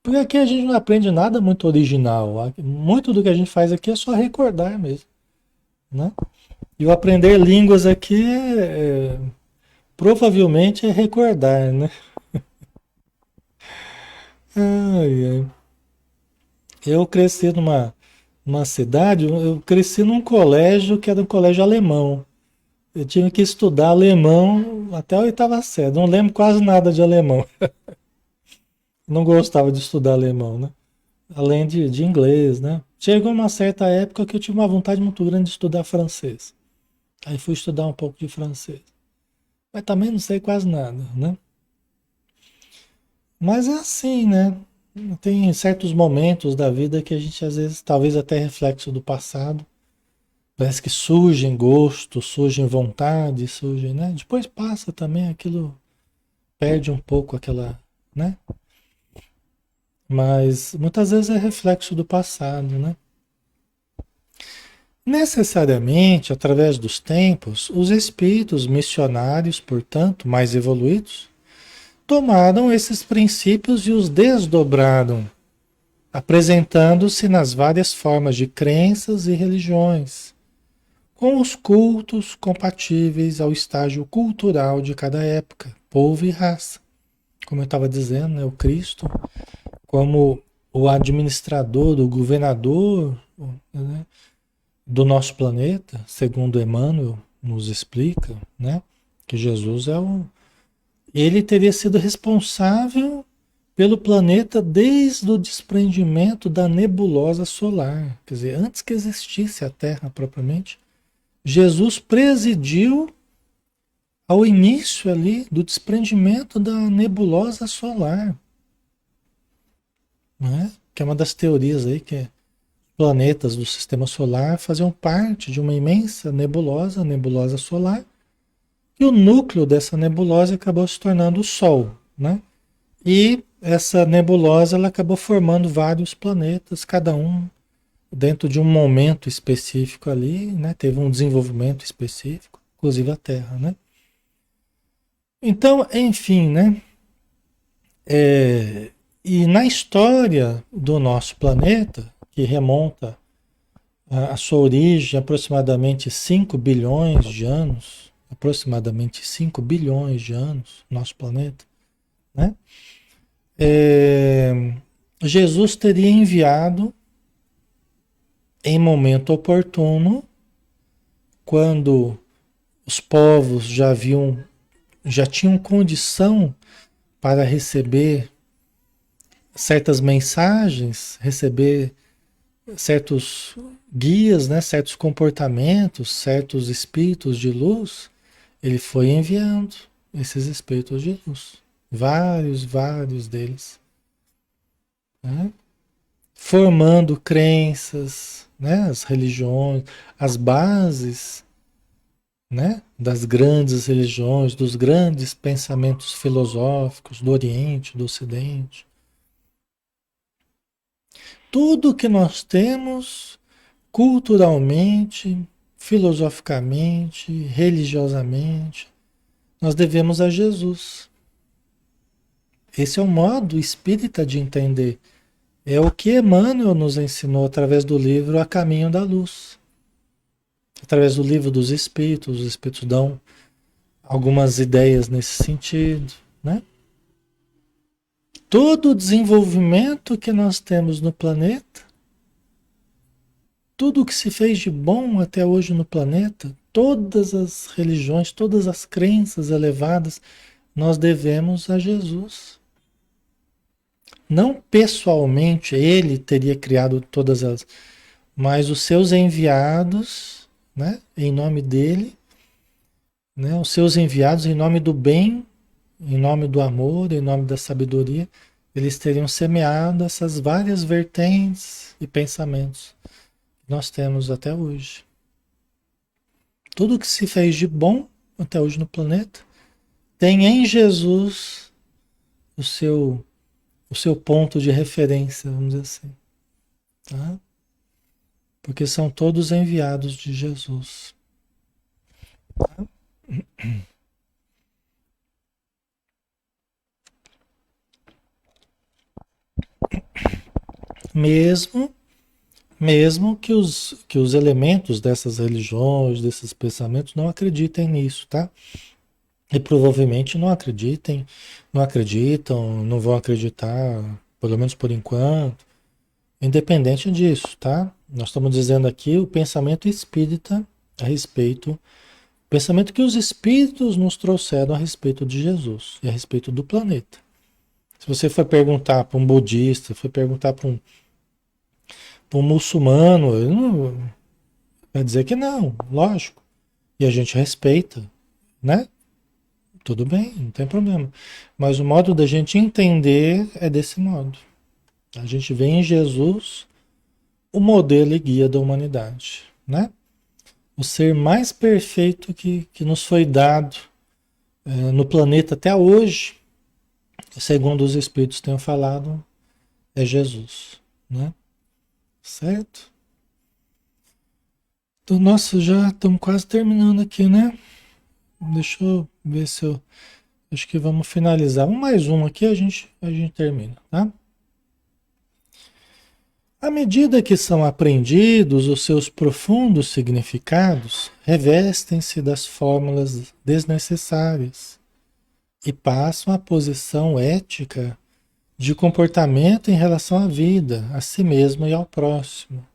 Porque aqui a gente não aprende nada muito original. Muito do que a gente faz aqui é só recordar mesmo, né? E o aprender línguas aqui provavelmente é recordar, né? Ai, ai. Eu cresci numa cidade, eu cresci num colégio que era um colégio alemão. Eu tive que estudar alemão até a oitava série. Não lembro quase nada de alemão. Não gostava de estudar alemão, né? Além de inglês, né? Chegou uma certa época que eu tive uma vontade muito grande de estudar francês. Aí fui estudar um pouco de francês. Mas também não sei quase nada, né? Mas é assim, né? Tem certos momentos da vida que a gente às vezes, talvez até reflexo do passado, parece que surgem gostos, surgem vontade, surgem, né? Depois passa também, aquilo perde um pouco aquela, né? Mas muitas vezes é reflexo do passado, né? Necessariamente, através dos tempos, os espíritos missionários, portanto, mais evoluídos, tomaram esses princípios e os desdobraram, apresentando-se nas várias formas de crenças e religiões, com os cultos compatíveis ao estágio cultural de cada época, povo e raça. Como eu estava dizendo, né, o Cristo, como o administrador, o governador, né, do nosso planeta, segundo Emmanuel nos explica, né, que Jesus ele teria sido responsável pelo planeta desde o desprendimento da nebulosa solar, quer dizer, antes que existisse a Terra propriamente, Jesus presidiu ao início ali do desprendimento da nebulosa solar, né? Que é uma das teorias aí que planetas do sistema solar faziam parte de uma imensa nebulosa, nebulosa solar, e o núcleo dessa nebulosa acabou se tornando o Sol, né? E essa nebulosa ela acabou formando vários planetas, cada um dentro de um momento específico ali, né? Teve um desenvolvimento específico, inclusive a Terra, né? Então, enfim, né? E na história do nosso planeta, que remonta a sua origem aproximadamente 5 bilhões de anos, aproximadamente 5 bilhões de anos, nosso planeta, né? É, Jesus teria enviado em momento oportuno, quando os povos já tinham condição para receber certas mensagens, receber certos guias, né, certos comportamentos, certos espíritos de luz, ele foi enviando esses espíritos de luz. Vários deles. Né? Formando crenças, né, as religiões, as bases, né, das grandes religiões, dos grandes pensamentos filosóficos do Oriente, do Ocidente. Tudo que nós temos culturalmente, filosoficamente, religiosamente, nós devemos a Jesus. Esse é o modo espírita de entender. É o que Emmanuel nos ensinou através do livro A Caminho da Luz. Através do livro dos Espíritos, os Espíritos dão algumas ideias nesse sentido, né? Todo o desenvolvimento que nós temos no planeta, tudo o que se fez de bom até hoje no planeta, todas as religiões, todas as crenças elevadas, nós devemos a Jesus. Não pessoalmente, ele teria criado todas elas, mas os seus enviados, né, em nome dele, né, os seus enviados em nome do bem, em nome do amor, em nome da sabedoria, eles teriam semeado essas várias vertentes e pensamentos que nós temos até hoje. Tudo que se fez de bom até hoje no planeta tem em Jesus o seu, o seu ponto de referência, vamos dizer assim. Tá? Porque são todos enviados de Jesus. Tá? Mesmo, mesmo que os elementos dessas religiões, desses pensamentos não acreditem nisso, tá? E provavelmente não acreditem, não acreditam, não vão acreditar, pelo menos por enquanto, independente disso, tá? Nós estamos dizendo aqui o pensamento espírita a respeito, o pensamento que os espíritos nos trouxeram a respeito de Jesus e a respeito do planeta. Se você for perguntar para um budista, for perguntar para um muçulmano, ele não vai dizer que não, lógico. E a gente respeita, né? Tudo bem, não tem problema. Mas o modo da gente entender é desse modo. A gente vê em Jesus o modelo e guia da humanidade, né? O ser mais perfeito que nos foi dado no planeta até hoje, segundo os Espíritos tenham falado, é Jesus, né? Certo? Então, nossa, já estamos quase terminando aqui, né? Deixa eu ver se eu... Acho que vamos finalizar. Mais um aqui, a gente termina, tá? À medida que são aprendidos os seus profundos significados, revestem-se das fórmulas desnecessárias e passam à posição ética de comportamento em relação à vida, a si mesmo e ao próximo,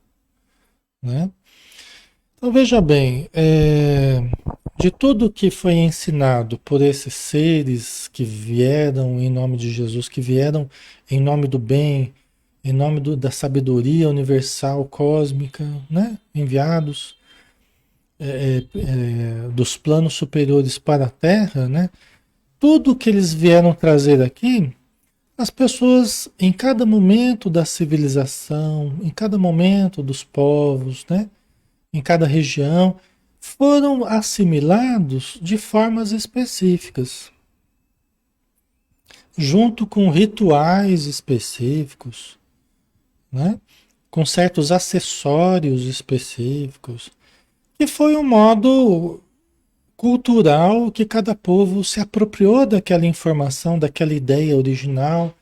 né? Então veja bem, de tudo que foi ensinado por esses seres que vieram em nome de Jesus, que vieram em nome do bem, em nome da sabedoria universal, cósmica, né? Enviados dos planos superiores para a Terra, né? Tudo que eles vieram trazer aqui, as pessoas, em cada momento da civilização, em cada momento dos povos, né? Em cada região, foram assimilados de formas específicas, junto com rituais específicos, né? Com certos acessórios específicos, que foi um modo cultural que cada povo se apropriou daquela informação, daquela ideia original,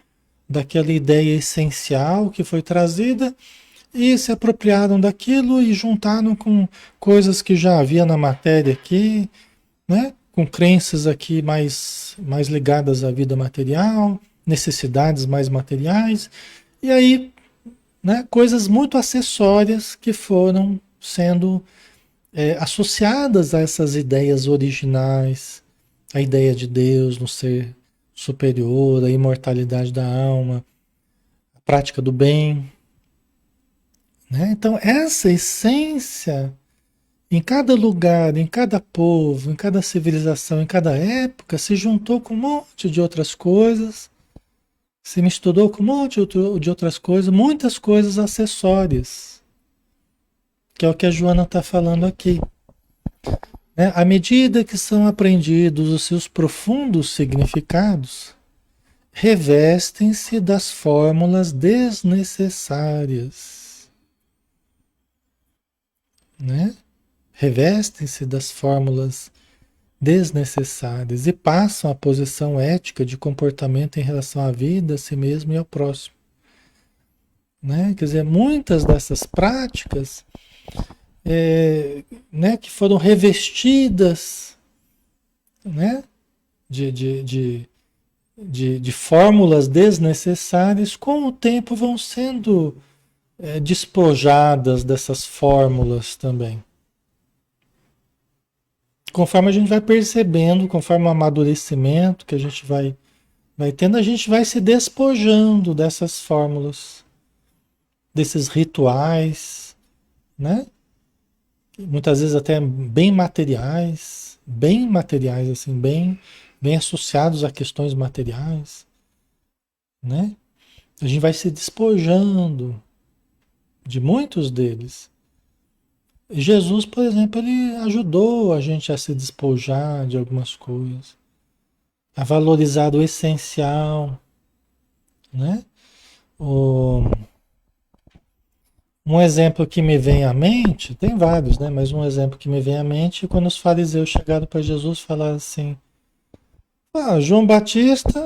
daquela ideia essencial que foi trazida e se apropriaram daquilo e juntaram com coisas que já havia na matéria aqui, né? Com crenças aqui mais ligadas à vida material, necessidades mais materiais, e aí, né, coisas muito acessórias que foram sendo associadas a essas ideias originais, a ideia de Deus no ser superior, a imortalidade da alma, a prática do bem, né? Então, essa essência, em cada lugar, em cada povo, em cada civilização, em cada época, se juntou com um monte de outras coisas, se misturou com um monte de outras coisas, muitas coisas acessórias, que é o que a Joana está falando aqui, né? À medida que são aprendidos os seus profundos significados, revestem-se das fórmulas desnecessárias, né? Revestem-se das fórmulas desnecessárias e passam à posição ética de comportamento em relação à vida, a si mesmo e ao próximo, né? Quer dizer, muitas dessas práticas né, que foram revestidas, né, de fórmulas desnecessárias, com o tempo vão sendo despojadas dessas fórmulas também. Conforme a gente vai percebendo, conforme o amadurecimento que a gente vai tendo, a gente vai se despojando dessas fórmulas, desses rituais, né? Muitas vezes até bem materiais, assim, bem associados a questões materiais, né? A gente vai se despojando de muitos deles. Jesus, por exemplo, ele ajudou a gente a se despojar de algumas coisas, a valorizar o essencial, né? O, Um exemplo que me vem à mente, tem vários, né? Mas um exemplo que me vem à mente é quando os fariseus chegaram para Jesus e falaram assim: João Batista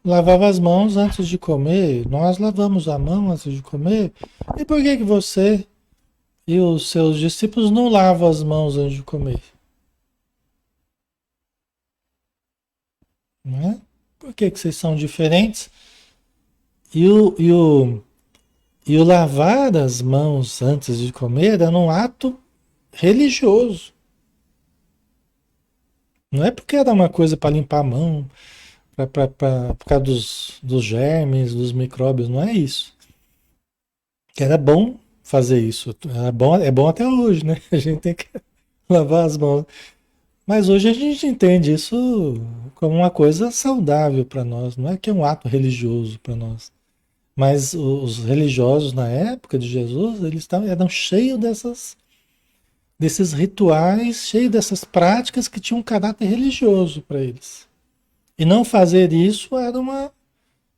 lavava as mãos antes de comer, nós lavamos a mão antes de comer. E por que que você e os seus discípulos não lavam as mãos antes de comer? Não é? Por que que vocês são diferentes? E o lavar as mãos antes de comer era um ato religioso. Não é porque era uma coisa para limpar a mão, por causa dos germes, dos micróbios, não é isso. Que era bom fazer isso. É bom até hoje, né? A gente tem que lavar as mãos. Mas hoje a gente entende isso como uma coisa saudável para nós, não é que é um ato religioso para nós. Mas os religiosos na época de Jesus, eram cheios desses rituais, cheios dessas práticas que tinham um caráter religioso para eles. E não fazer isso era uma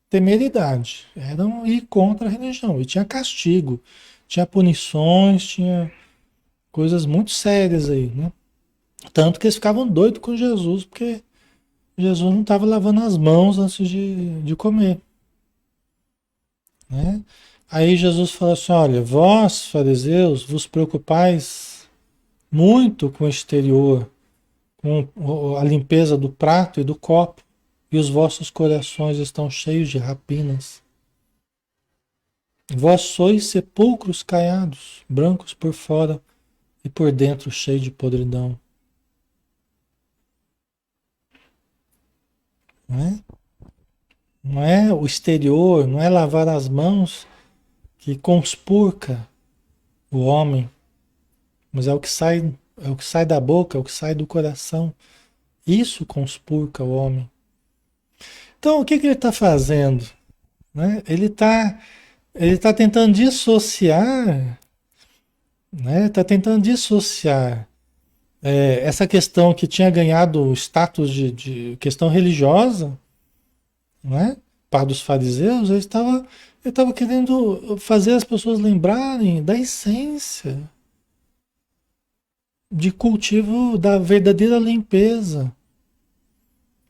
temeridade, era ir contra a religião. E tinha castigo, tinha punições, tinha coisas muito sérias aí, né? Tanto que eles ficavam doidos com Jesus, porque Jesus não estava lavando as mãos antes de comer, né? Aí Jesus fala assim: olha, vós, fariseus, vos preocupais muito com o exterior, com a limpeza do prato e do copo, e os vossos corações estão cheios de rapinas. Vós sois sepulcros caiados, brancos por fora e por dentro cheios de podridão. Não é? Não é o exterior, não é lavar as mãos que conspurca o homem, mas é o que sai da boca, é o que sai do coração. Isso conspurca o homem. Então, o que que ele está fazendo? Né? Ele tá tentando dissociar, né? Está tentando dissociar essa questão que tinha ganhado o status de questão religiosa, né? Para os fariseus, ele estava querendo fazer as pessoas lembrarem da essência de cultivo da verdadeira limpeza.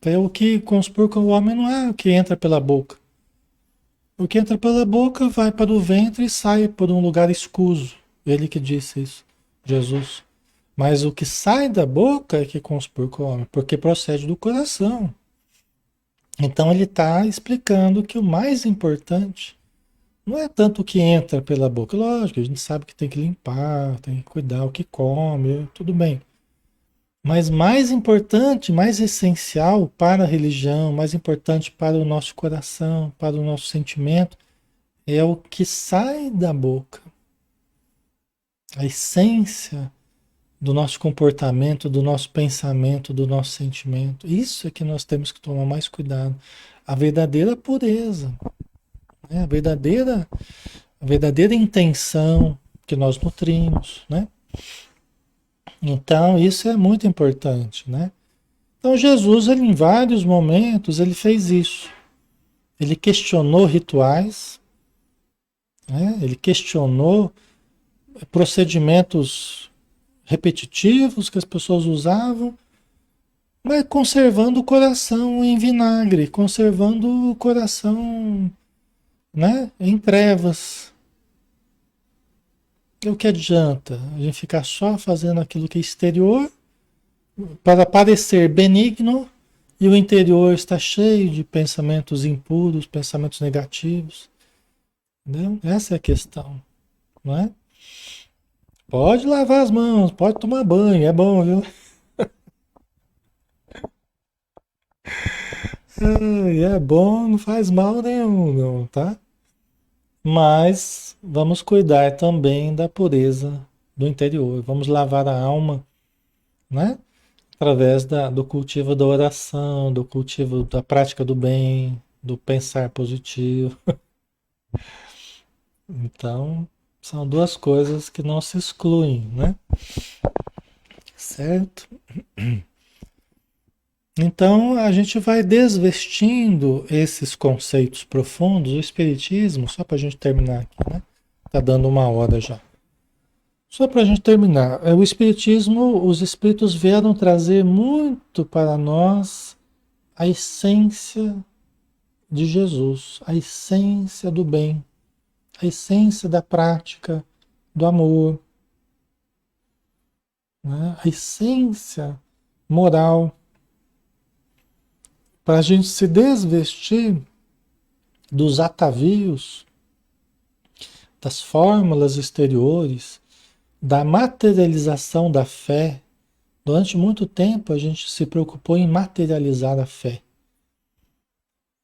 É o que conspurca o homem não é o que entra pela boca. O que entra pela boca vai para o ventre e sai por um lugar escuso. Ele que disse isso, Jesus. Mas o que sai da boca é que conspurca o homem, porque procede do coração. Então ele está explicando que o mais importante não é tanto o que entra pela boca. Lógico, a gente sabe que tem que limpar, tem que cuidar o que come, tudo bem. Mas mais importante, mais essencial para a religião, mais importante para o nosso coração, para o nosso sentimento, é o que sai da boca. A essência do nosso comportamento, do nosso pensamento, do nosso sentimento. Isso é que nós temos que tomar mais cuidado. A verdadeira pureza, né? A verdadeira intenção que nós nutrimos, né? Então, isso é muito importante, né? Então, Jesus, ele, em vários momentos, ele fez isso. Ele questionou rituais, né? Ele questionou procedimentos repetitivos que as pessoas usavam, mas conservando o coração em vinagre, conservando o coração, né, em trevas. E o que adianta a gente ficar só fazendo aquilo que é exterior para parecer benigno e o interior está cheio de pensamentos impuros, pensamentos negativos, entendeu? Essa é a questão, não é? Pode lavar as mãos, pode tomar banho, é bom, viu? É bom, não faz mal nenhum, não, tá? Mas vamos cuidar também da pureza do interior. Vamos lavar a alma, né? Através do cultivo da oração, do cultivo da prática do bem, do pensar positivo. Então, são duas coisas que não se excluem, né? Certo? Então, a gente vai desvestindo esses conceitos profundos, o Espiritismo, só para a gente terminar aqui, né? Tá dando 1 hora já. Só para a gente terminar, o Espiritismo, os Espíritos vieram trazer muito para nós a essência de Jesus, a essência do bem, a essência da prática do amor, né? A essência moral, para a gente se desvestir dos atavios, das fórmulas exteriores, da materialização da fé. Durante muito tempo a gente se preocupou em materializar a fé,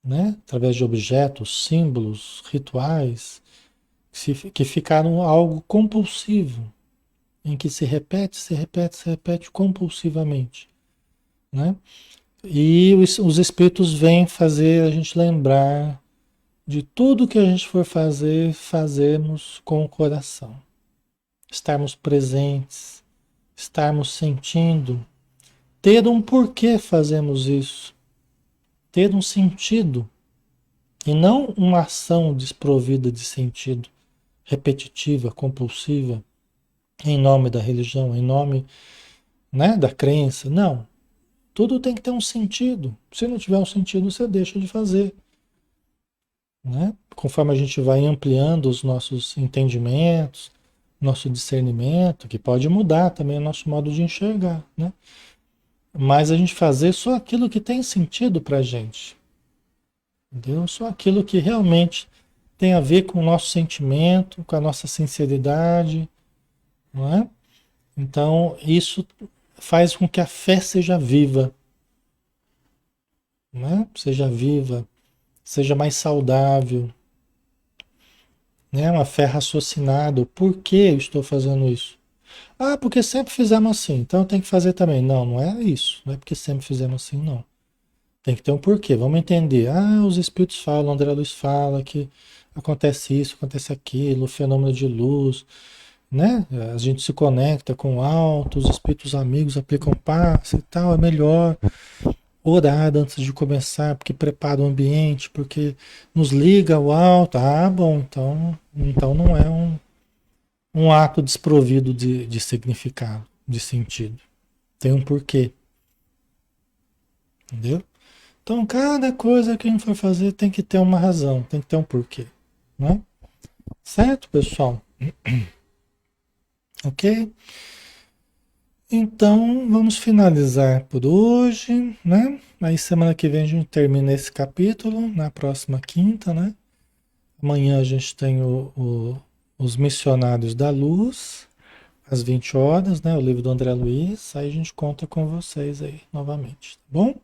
né? Através de objetos, símbolos, rituais, que ficaram algo compulsivo, em que se repete, se repete, se repete compulsivamente, né? E os espíritos vêm fazer a gente lembrar de tudo que a gente for fazer, fazermos com o coração. Estarmos presentes, estarmos sentindo, ter um porquê fazemos isso, ter um sentido, e não uma ação desprovida de sentido, repetitiva, compulsiva, em nome da religião, em nome, né, da crença. Não. Tudo tem que ter um sentido. Se não tiver um sentido, você deixa de fazer, né? Conforme a gente vai ampliando os nossos entendimentos, nosso discernimento, que pode mudar também o nosso modo de enxergar, né? Mas a gente fazer só aquilo que tem sentido para a gente, entendeu? Só aquilo que realmente tem a ver com o nosso sentimento, com a nossa sinceridade, não é? Então, isso faz com que a fé seja viva, né? Seja viva, seja mais saudável, né? Uma fé raciocinada. Por que eu estou fazendo isso? Ah, porque sempre fizemos assim, então eu tenho que fazer também. Não, não é isso. Não é porque sempre fizemos assim, não. Tem que ter um porquê. Vamos entender. Ah, os espíritos falam, André Luiz fala que acontece isso, acontece aquilo, fenômeno de luz, né? A gente se conecta com o alto, os espíritos amigos aplicam passe e tal, é melhor orar antes de começar, porque prepara o ambiente, porque nos liga ao alto. Ah, bom, então não é um ato desprovido de significado, de sentido. Tem um porquê, entendeu? Então, cada coisa que a gente for fazer tem que ter uma razão, tem que ter um porquê, né? Certo, pessoal? Ok? Então, vamos finalizar por hoje, né? Aí semana que vem a gente termina esse capítulo, na próxima quinta, né? Amanhã a gente tem os Missionários da Luz, às 20 horas, né? O livro do André Luiz. Aí a gente conta com vocês aí novamente, tá bom?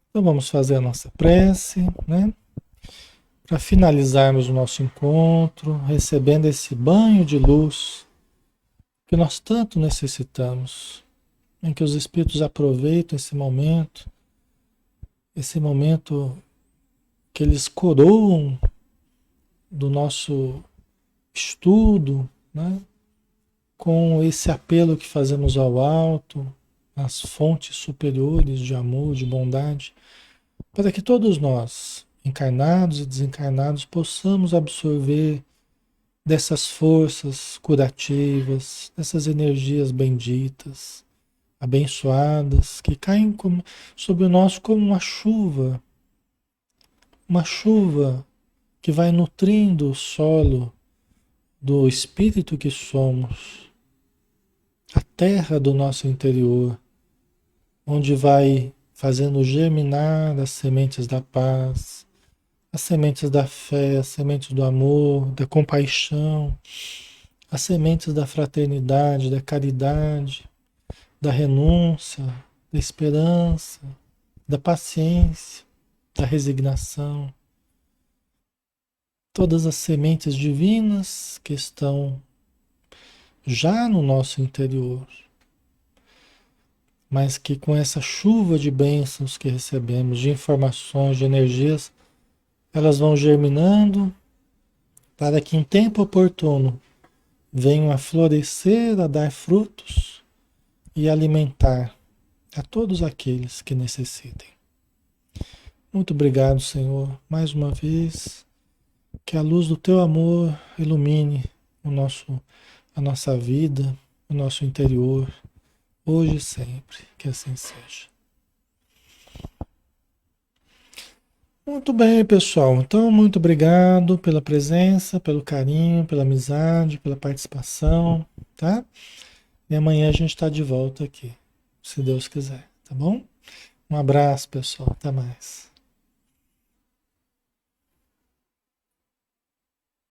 Então vamos fazer a nossa prece, né? Para finalizarmos o nosso encontro, recebendo esse banho de luz que nós tanto necessitamos, em que os espíritos aproveitam esse momento que eles coroam do nosso estudo, né? Com esse apelo que fazemos ao alto, às fontes superiores de amor, de bondade, para que todos nós, encarnados e desencarnados, possamos absorver dessas forças curativas, dessas energias benditas, abençoadas, que caem sobre nós como uma chuva que vai nutrindo o solo do espírito que somos, a terra do nosso interior, onde vai fazendo germinar as sementes da paz, as sementes da fé, as sementes do amor, da compaixão, as sementes da fraternidade, da caridade, da renúncia, da esperança, da paciência, da resignação. Todas as sementes divinas que estão já no nosso interior, mas que com essa chuva de bênçãos que recebemos, de informações, de energias, elas vão germinando para que em tempo oportuno venham a florescer, a dar frutos e alimentar a todos aqueles que necessitem. Muito obrigado, Senhor, mais uma vez. Que a luz do teu amor ilumine a nossa vida, o nosso interior, hoje e sempre. Que assim seja. Muito bem, pessoal. Então, muito obrigado pela presença, pelo carinho, pela amizade, pela participação, tá? E amanhã a gente está de volta aqui, se Deus quiser, tá bom? Um abraço, pessoal. Até mais.